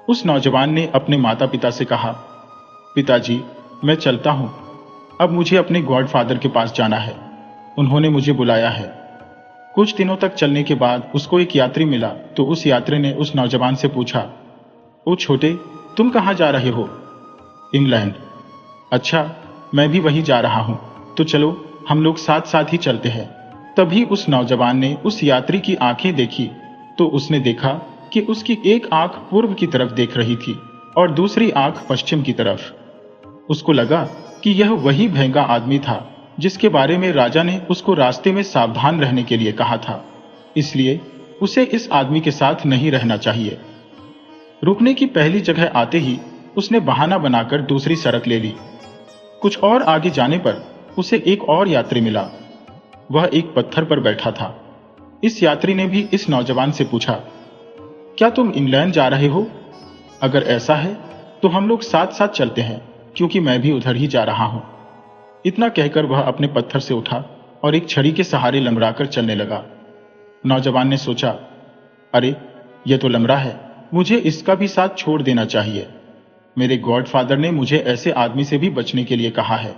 Speaker 1: उस नौजवान ने अपने माता पिता से कहा, पिताजी, मैं चलता हूं, अब मुझे अपने गॉडफादर के पास जाना है, उन्होंने मुझे बुलाया है। कुछ दिनों तक चलने के बाद उसको एक यात्री मिला तो उस यात्री ने उस नौजवान से पूछा, ओ छोटे, तुम कहां जा रहे हो? इंग्लैंड। अच्छा, मैं भी वहीं जा रहा हूं, तो चलो हम लोग साथ साथ ही चलते हैं। तभी उस नौजवान ने उस यात्री की आंखें देखी तो उसने देखा कि उसकी एक आंख पूर्व की तरफ देख रही थी और दूसरी आंख पश्चिम की तरफ। उसको लगा कि यह वही भेंगा आदमी था जिसके बारे में राजा ने उसको रास्ते में सावधान रहने के लिए कहा था, इसलिए उसे इस आदमी के साथ नहीं रहना चाहिए। रुकने की पहली जगह आते ही उसने बहाना बनाकर दूसरी सड़क ले ली। कुछ और आगे जाने पर उसे एक और यात्री मिला। वह एक पत्थर पर बैठा था। इस यात्री ने भी इस नौजवान से पूछा, क्या तुम इंग्लैंड जा रहे हो? अगर ऐसा है तो हम लोग साथ साथ चलते हैं, क्योंकि मैं भी उधर ही जा रहा हूं। इतना कहकर वह अपने पत्थर से उठा और एक छड़ी के सहारे लंगड़ाकर चलने लगा। नौजवान ने सोचा, अरे यह तो लंगड़ा है, मुझे इसका भी साथ छोड़ देना चाहिए। मेरे गॉडफादर ने मुझे ऐसे आदमी से भी बचने के लिए कहा है।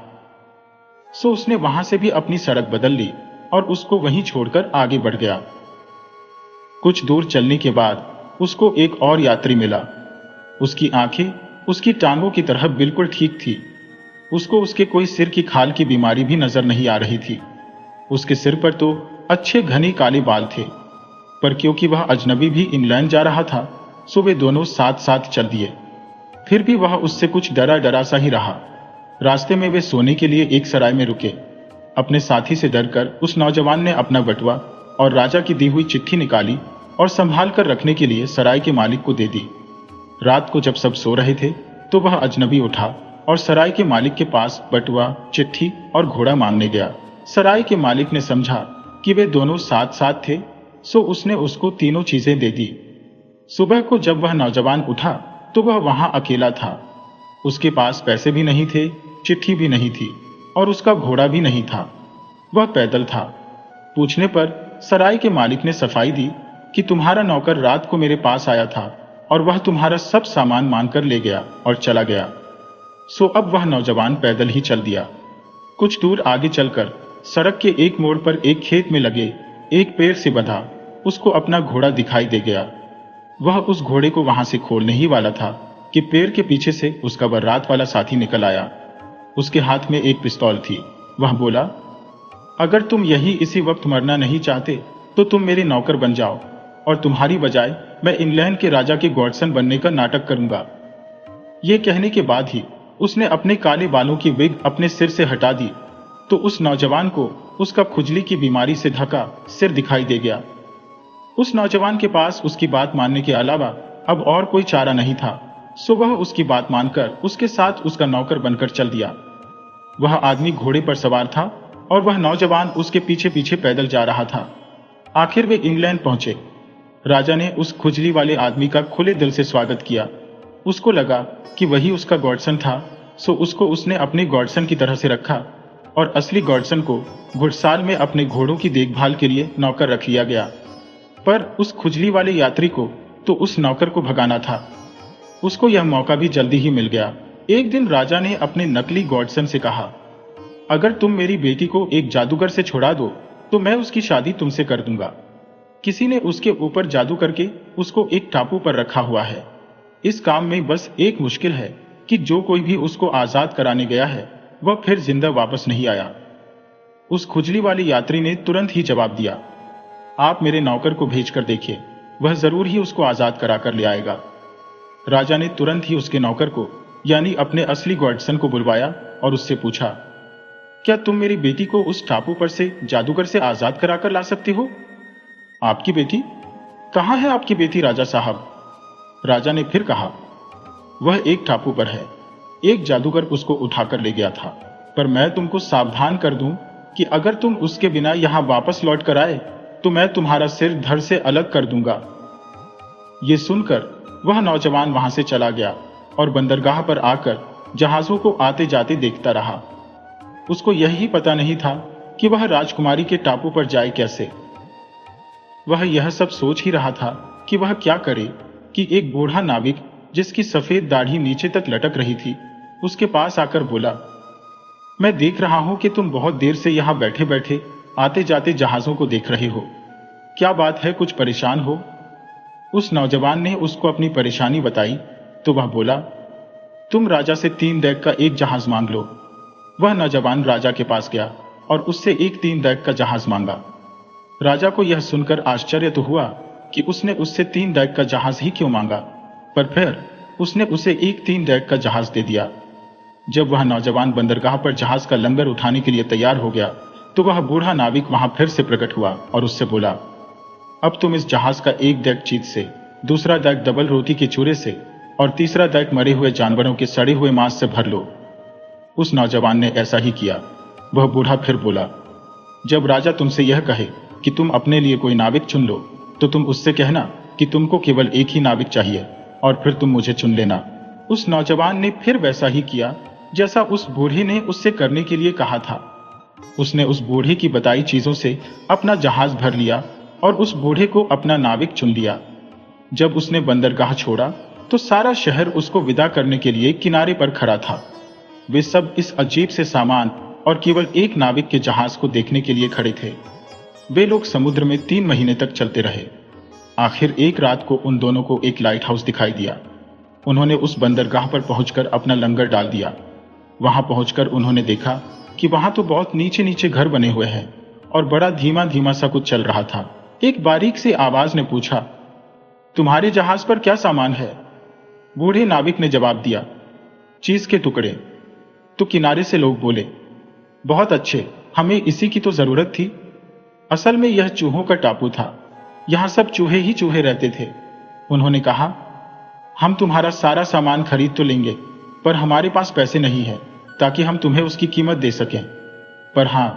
Speaker 1: सो उसने वहां से भी अपनी सड़क बदल ली और उसको वहीं छोड़कर आगे बढ़ गया। कुछ दूर चलने के बाद उसको एक और यात्री मिला। उसकी आंखें उसकी टांगों की तरह बिल्कुल ठीक थी। उसको उसके कोई सिर की खाल की बीमारी भी नजर नहीं आ रही थी। उसके सिर पर तो अच्छे घने काले बाल थे, पर क्योंकि वह अजनबी भी इंग्लैंड जा रहा था सो वे दोनों साथ साथ चल दिए। फिर भी वह उससे कुछ डरा डरा सा ही रहा। रास्ते में वे सोने के लिए एक सराय में रुके। अपने साथी से डरकर उस नौजवान ने अपना बटुआ और राजा की दी हुई चिट्ठी निकाली और संभाल कर रखने के लिए सराय के मालिक को दे दी। रात को जब सब सो रहे थे तो वह अजनबी उठा और सराय के मालिक के पास बटुआ, चिट्ठी और घोड़ा मांगने गया। सराय के मालिक ने समझा कि वे दोनों साथ साथ थे, सो उसने उसको तीनों चीजें दे दी। सुबह को जब वह नौजवान उठा तो वह वहां अकेला था। उसके पास पैसे भी नहीं थे, चिट्ठी भी नहीं थी और उसका घोड़ा भी नहीं था। वह पैदल था। पूछने पर सराय के मालिक ने सफाई दी कि तुम्हारा नौकर रात को मेरे पास आया था और वह तुम्हारा सब सामान मांगकर ले गया और चला गया। सो अब वह नौजवान पैदल ही चल दिया। कुछ दूर आगे चलकर सड़क के एक मोड़ पर एक खेत में लगे एक पेड़ से बंधा उसको अपना घोड़ा दिखाई दे गया। वह उस घोड़े को वहां से खोलने ही वाला था कि पेड़ के पीछे से उसका बर्रात वाला साथी निकल आया। उसके हाथ में एक पिस्तौल थी। वह बोला, अगर तुम यही इसी वक्त मरना नहीं चाहते तो तुम मेरे नौकर बन जाओ और तुम्हारी बजाय मैं इंग्लैंड के राजा के गॉडसन बनने का नाटक करूंगा। ये कहने के बाद ही उसने अपने काले बालों की विग अपने सिर से हटा दी तो उस नौजवान को उसका खुजली की बीमारी से ढका सिर दिखाई दे गया। उस नौजवान के पास उसकी बात मानने के अलावा अब और कोई चारा नहीं था, सो वह उसकी बात मानकर उसके साथ उसका नौकर बनकर चल दिया। वह आदमी घोड़े पर सवार था और वह नौजवान उसके पीछे पीछे पैदल जा रहा था। आखिर वे इंग्लैंड पहुंचे। राजा ने उस खुजली वाले आदमी का खुले दिल से स्वागत किया। उसको लगा कि वही उसका गॉडसन था, सो उसको उसने अपने गॉडसन की तरह से रखा और असली गॉडसन को घुड़साल में अपने घोड़ों की देखभाल के लिए नौकर रख लिया गया। पर उस खुजली वाले यात्री को तो उस नौकर को भगाना था। उसको यह मौका भी जल्दी ही मिल गया। एक दिन राजा ने अपने नकली गॉडसन से कहा, अगर तुम मेरी बेटी को एक जादूगर से छुड़ा दो तो मैं उसकी शादी तुमसे कर दूंगा। किसी ने उसके ऊपर जादू करके उसको एक टापू पर रखा हुआ है। इस काम में बस एक मुश्किल है कि जो कोई भी उसको आजाद कराने गया है वह फिर जिंदा वापस नहीं आया। उस खुजली वाले यात्री ने तुरंत ही जवाब दिया, आप मेरे नौकर को भेजकर देखिए, वह जरूर ही उसको आजाद करा कर ले आएगा। राजा ने तुरंत ही उसके नौकर को यानी अपने असली गॉडसन को बुलवाया और उससे पूछा, क्या तुम मेरी बेटी को उस टापू पर से जादूगर से आजाद कराकर ला सकते हो? आपकी बेटी? कहां है आपकी बेटी राजा साहब? राजा ने फिर कहा, वह एक टापू पर है। एक जादूगर उसको उठाकर ले गया था, पर मैं तुमको सावधान कर दूं कि अगर तुम उसके बिना यहां वापस लौट कर आए तो मैं तुम्हारा सिर धड़ से अलग कर दूंगा। ये सुनकर वह नौजवान वहां से चला गया और बंदरगाह पर आकर जहाजों को आते जाते देखता रहा। उसको यही पता नहीं था कि वह राजकुमारी के टापू पर जाए कैसे। वह यह सब सोच ही रहा था कि वह क्या करे कि एक बूढ़ा नाविक जिसकी सफेद दाढ़ी नीचे तक लटक रही थी उसके पास आकर बोला, मैं देख रहा हूं कि तुम बहुत देर से यहां बैठे बैठे आते जाते जहाजों को देख रहे हो। क्या बात है, कुछ परेशान हो? उस नौजवान ने उसको अपनी परेशानी बताई तो वह बोला, तुम राजा से 3 डेक का एक जहाज मांग लो। वह नौजवान राजा के पास गया और उससे एक 3 डेक का जहाज मांगा। राजा को यह सुनकर आश्चर्य तो हुआ कि उसने उससे 3 डेक का जहाज ही क्यों मांगा, पर फिर उसने उसे एक 3 डेक का जहाज दे दिया। जब वह नौजवान बंदरगाह पर जहाज का लंगर उठाने के लिए तैयार हो गया तो वह बूढ़ा नाविक वहां फिर से प्रकट हुआ और उससे बोला, अब तुम इस जहाज का एक डेक चीज से, दूसरा डेक डबल रोटी के चूरे से और तीसरा डेक मरे हुए जानवरों के सड़े हुए मांस से भर लो। उस नौजवान ने ऐसा ही किया। वह बूढ़ा फिर बोला, जब राजा तुमसे यह कहे कि तुम अपने लिए कोई नाविक चुन लो तो तुम उससे कहना कि तुमको केवल एक ही नाविक चाहिए और फिर तुम मुझे चुन लेना। उस नौजवान ने फिर वैसा ही किया जैसा उस बूढ़े ने उससे करने के लिए कहा था। उसने उस बूढ़े की बताई चीजों से अपना जहाज भर लिया और उस बूढ़े को अपना नाविक चुन लिया। जब उसने बंदरगाह छोड़ा तो सारा शहर उसको विदा करने के लिए किनारे पर खड़ा था। वे सब इस अजीब से सामान और केवल एक नाविक के जहाज को देखने के लिए खड़े थे। वे लोग समुद्र में 3 महीने तक चलते रहे। आखिर एक रात को उन दोनों को एक लाइट हाउस दिखाई दिया। उन्होंने उस बंदरगाह पर पहुंचकर अपना लंगर डाल दिया। वहां पहुंचकर उन्होंने देखा कि वहां तो बहुत नीचे नीचे घर बने हुए हैं और बड़ा धीमा धीमा सा कुछ चल रहा था। एक बारीक सी आवाज ने पूछा, तुम्हारे जहाज पर क्या सामान है? बूढ़े नाविक ने जवाब दिया, चीज के टुकड़े। तो किनारे से लोग बोले, बहुत अच्छे, हमें इसी की तो जरूरत थी। असल में यह चूहों का टापू था, यहां सब चूहे ही चूहे रहते थे। उन्होंने कहा, हम तुम्हारा सारा सामान खरीद तो लेंगे पर हमारे पास पैसे नहीं है ताकि हम तुम्हें उसकी कीमत दे सकें। पर हां,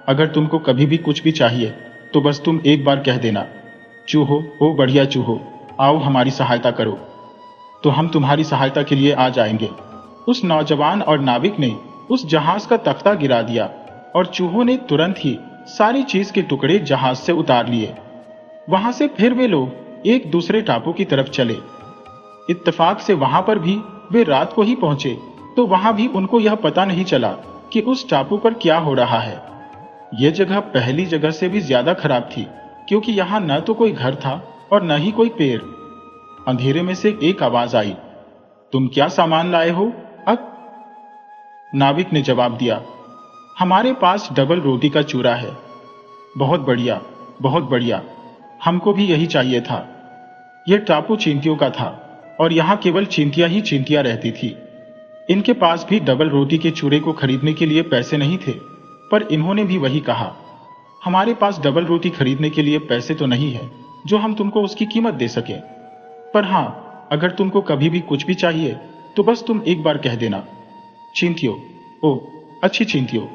Speaker 1: अगर तुमको कभी भी कुछ भी चाहिए तो बस तुम एक बार कह देना, चूहो ओ बढ़िया चूहो, आओ हमारी सहायता करो, तो हम तुम्हारी सहायता के लिए आ जाएंगे। उस नौजवान और नाविक ने उस जहाज का तख्ता गिरा दिया और चूहों ने तुरंत ही सारी चीज के टुकड़े जहाज से उतार लिए। वहां से फिर वे लोग एक दूसरे टापू की तरफ चले। इत्तेफाक से वहां पर भी वे रात को ही पहुंचे तो वहां भी उनको यह पता नहीं चला कि उस टापू पर क्या हो रहा है। यह जगह पहली जगह से भी ज्यादा खराब थी क्योंकि यहाँ न तो कोई घर था और न ही कोई पेड़। अंधेरे में से एक आवाज आई, तुम क्या सामान लाए हो? अक नाविक ने जवाब दिया, हमारे पास डबल रोटी का चूरा है। बहुत बढ़िया, बहुत बढ़िया, हमको भी यही चाहिए था। यह टापू चींटियों का था और यहाँ केवल चींटियां ही चींटियां रहती थी। इनके पास भी डबल रोटी के चूरे को खरीदने के लिए पैसे नहीं थे, पर इन्होंने भी वही कहा, हमारे पास डबल रोटी खरीदने के लिए पैसे तो नहीं है जो हम तुमको उसकी कीमत दे सके। पर हाँ, अगर तुमको कभी भी कुछ भी चाहिए तो बस तुम एक बार कह देना। चींटियों, ओ अच्छी चींटियों,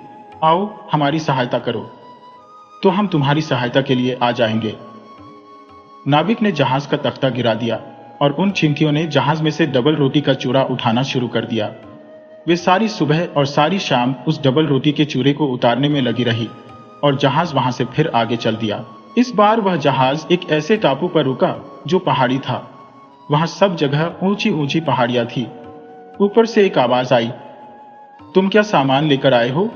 Speaker 1: आओ हमारी सहायता करो, तो हम तुम्हारी सहायता के लिए आ जाएंगे। नाविक ने जहाज का तख्ता गिरा दिया और उन चींटियों ने जहाज में से डबल रोटी का चूरा उठाना शुरू कर दिया। वे सारी सुबह और सारी शाम उस डबल रोटी के चूरे को उतारने में लगी रही और जहाज वहां से फिर आगे चल दिया। इस बार वह जहाज एक ऐसे टापू पर रुका जो पहाड़ी था। वहां सब जगह ऊंची ऊंची पहाड़ियां थी। ऊपर से एक आवाज आई, तुम क्या सामान लेकर आए हो?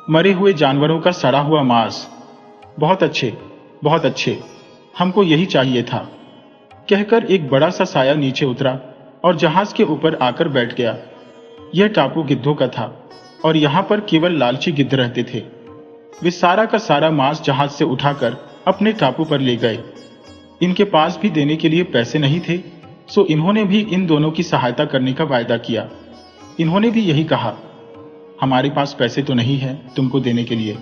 Speaker 1: मरे हुए जानवरों का सड़ा हुआ मांस। बहुत अच्छे, बहुत अच्छे, हमको यही चाहिए था। कहकर एक बड़ा सा साया नीचे उतरा और जहाज के ऊपर आकर बैठ गया। यह टापू गिद्धों का था और यहां पर केवल लालची गिद्ध रहते थे। वे सारा का सारा मांस जहाज से उठाकर अपने टापू पर ले गए। इनके पास भी देने के लिए पैसे नहीं थे, सो इन्होंने भी इन दोनों की सहायता करने का वायदा किया। इन्होंने भी यही कहा, हमारे पास पैसे तो नहीं है तुमको देने के लिए,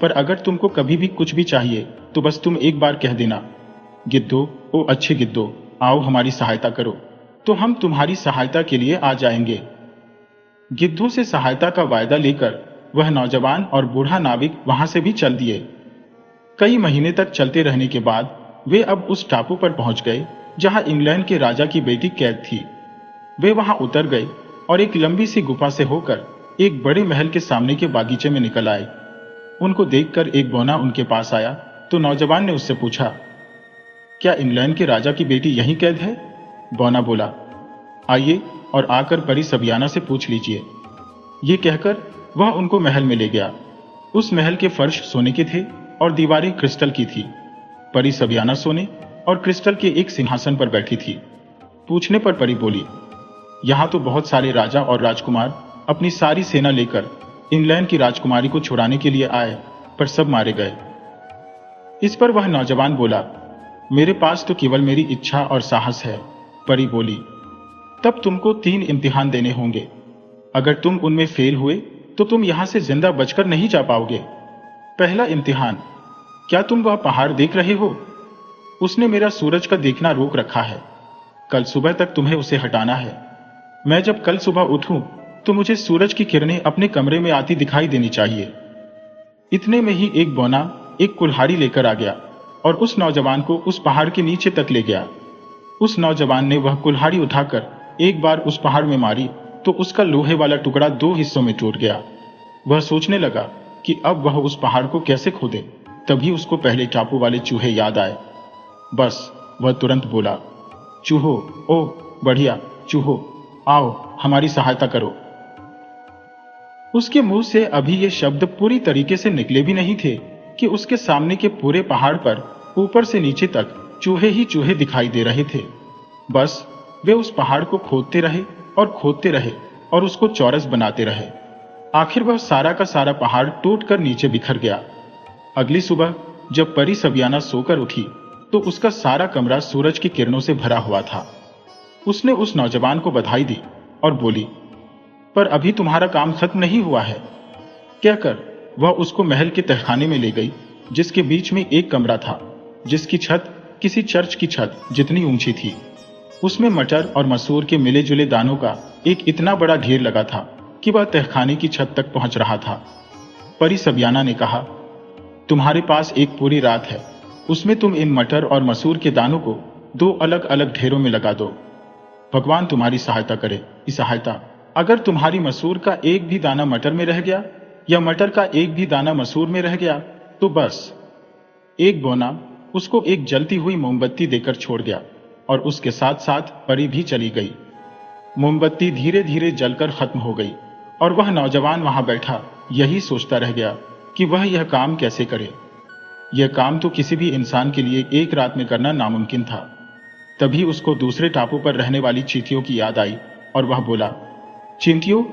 Speaker 1: पर अगर तुमको कभी भी कुछ भी चाहिए तो बस तुम एक बार कह देना, गिद्धो, ओ अच्छे गिद्धो, आओ हमारी सहायता करो, तो हम तुम्हारी सहायता के लिए आ जाएंगे। गिद्धों से सहायता का वायदा लेकर वह नौजवान और बूढ़ा नाविक वहां से भी चल दिए। कई महीने तक चलते रहने के बाद वे अब उस टापू पर पहुंच गए जहां इंग्लैंड के राजा की बेटी कैद थी। वे वहां उतर गए और एक लंबी सी गुफा से होकर एक बड़े महल के सामने के बागीचे में निकल आए। उनको देखकर एक बौना उनके पास आया तो नौजवान ने उससे पूछा, क्या इंग्लैंड के राजा की बेटी यहीं कैद है? बौना बोला, आइए और आकर परी सबियाना से पूछ लीजिए। ये कहकर वह उनको महल में ले गया। उस महल के फर्श सोने के थे और दीवारें क्रिस्टल की थी। परी सबियाना सोने और क्रिस्टल के एक सिंहासन पर बैठी थी। पूछने पर परी बोली, यहां तो बहुत सारे राजा और राजकुमार अपनी सारी सेना लेकर इंग्लैंड की राजकुमारी को छुड़ाने के लिए आए, पर सब मारे गए। इस पर वह नौजवान बोला, मेरे पास तो केवल मेरी इच्छा और साहस है। परी बोली, तब तुमको 3 इम्तिहान देने होंगे। अगर तुम उनमें फेल हुए तो तुम यहां से जिंदा बचकर नहीं जा पाओगे। पहला इम्तिहान, क्या तुम वह पहाड़ देख रहे हो? उसने मेरा सूरज का देखना रोक रखा है। कल सुबह तक तुम्हें उसे हटाना है। मैं जब कल सुबह उठूं तो मुझे सूरज की किरणें अपने कमरे में आती दिखाई देनी चाहिए। इतने में ही एक बौना एक कुल्हाड़ी लेकर आ गया और उस नौजवान को उस पहाड़ के नीचे तक ले गया। उस नौजवान ने वह कुल्हाड़ी उठाकर एक बार उस पहाड़ में मारी तो उसका लोहे वाला टुकड़ा 2 हिस्सों में टूट गया। वह सोचने लगा कि अब वह उस पहाड़ को कैसे खोदे। तभी उसको पहले टापू वाले चूहे याद आए। बस वह तुरंत बोला, चूहो, ओ बढ़िया चूहो, आओ हमारी सहायता करो। उसके मुंह से अभी ये शब्द पूरी तरीके से निकले भी नहीं थे कि उसके सामने के पूरे पहाड़ पर ऊपर से नीचे तक चूहे ही चूहे दिखाई दे रहे थे। बस वे उस पहाड़ को खोदते रहे और खोदते रहे और उसको चौरस बनाते रहे। आखिर वह सारा का सारा पहाड़ टूटकर नीचे बिखर गया। अगली सुबह जब परी सबियाना सोकर उठी तो उसका सारा कमरा सूरज की किरणों से भरा हुआ था। उसने उस नौजवान को बधाई दी और बोली, पर अभी तुम्हारा काम खत्म नहीं हुआ है। कहकर वह उसको महल के तहखाने में ले गई, जिसके बीच में एक कमरा था, जिसकी छत किसी चर्च की छत जितनी ऊंची थी। उसमें मटर और मसूर के मिले जुले दानों का एक इतना बड़ा ढेर लगा था कि वह तहखाने की छत तक पहुंच रहा था। परी सबियाना ने कहा, तुम्हारे पास एक पूरी रात है, उसमें तुम इन मटर और मसूर के दानों को 2 अलग अलग ढेरों में लगा दो। भगवान तुम्हारी सहायता करे। सहायता, अगर तुम्हारी मसूर का एक भी दाना मटर में रह गया या मटर का एक भी दाना मसूर में रह गया तो बस। एक बौना उसको एक जलती हुई मोमबत्ती देकर छोड़ गया और उसके साथ साथ परी भी चली गई। मोमबत्ती धीरे धीरे जलकर खत्म हो गई और वह नौजवान वहां बैठा यही सोचता रह गया कि वह यह काम कैसे करे। यह काम तो किसी भी इंसान के लिए एक रात में करना नामुमकिन था। तभी उसको दूसरे टापू पर रहने वाली चींटियों की याद आई और वह बोला, चींटियों,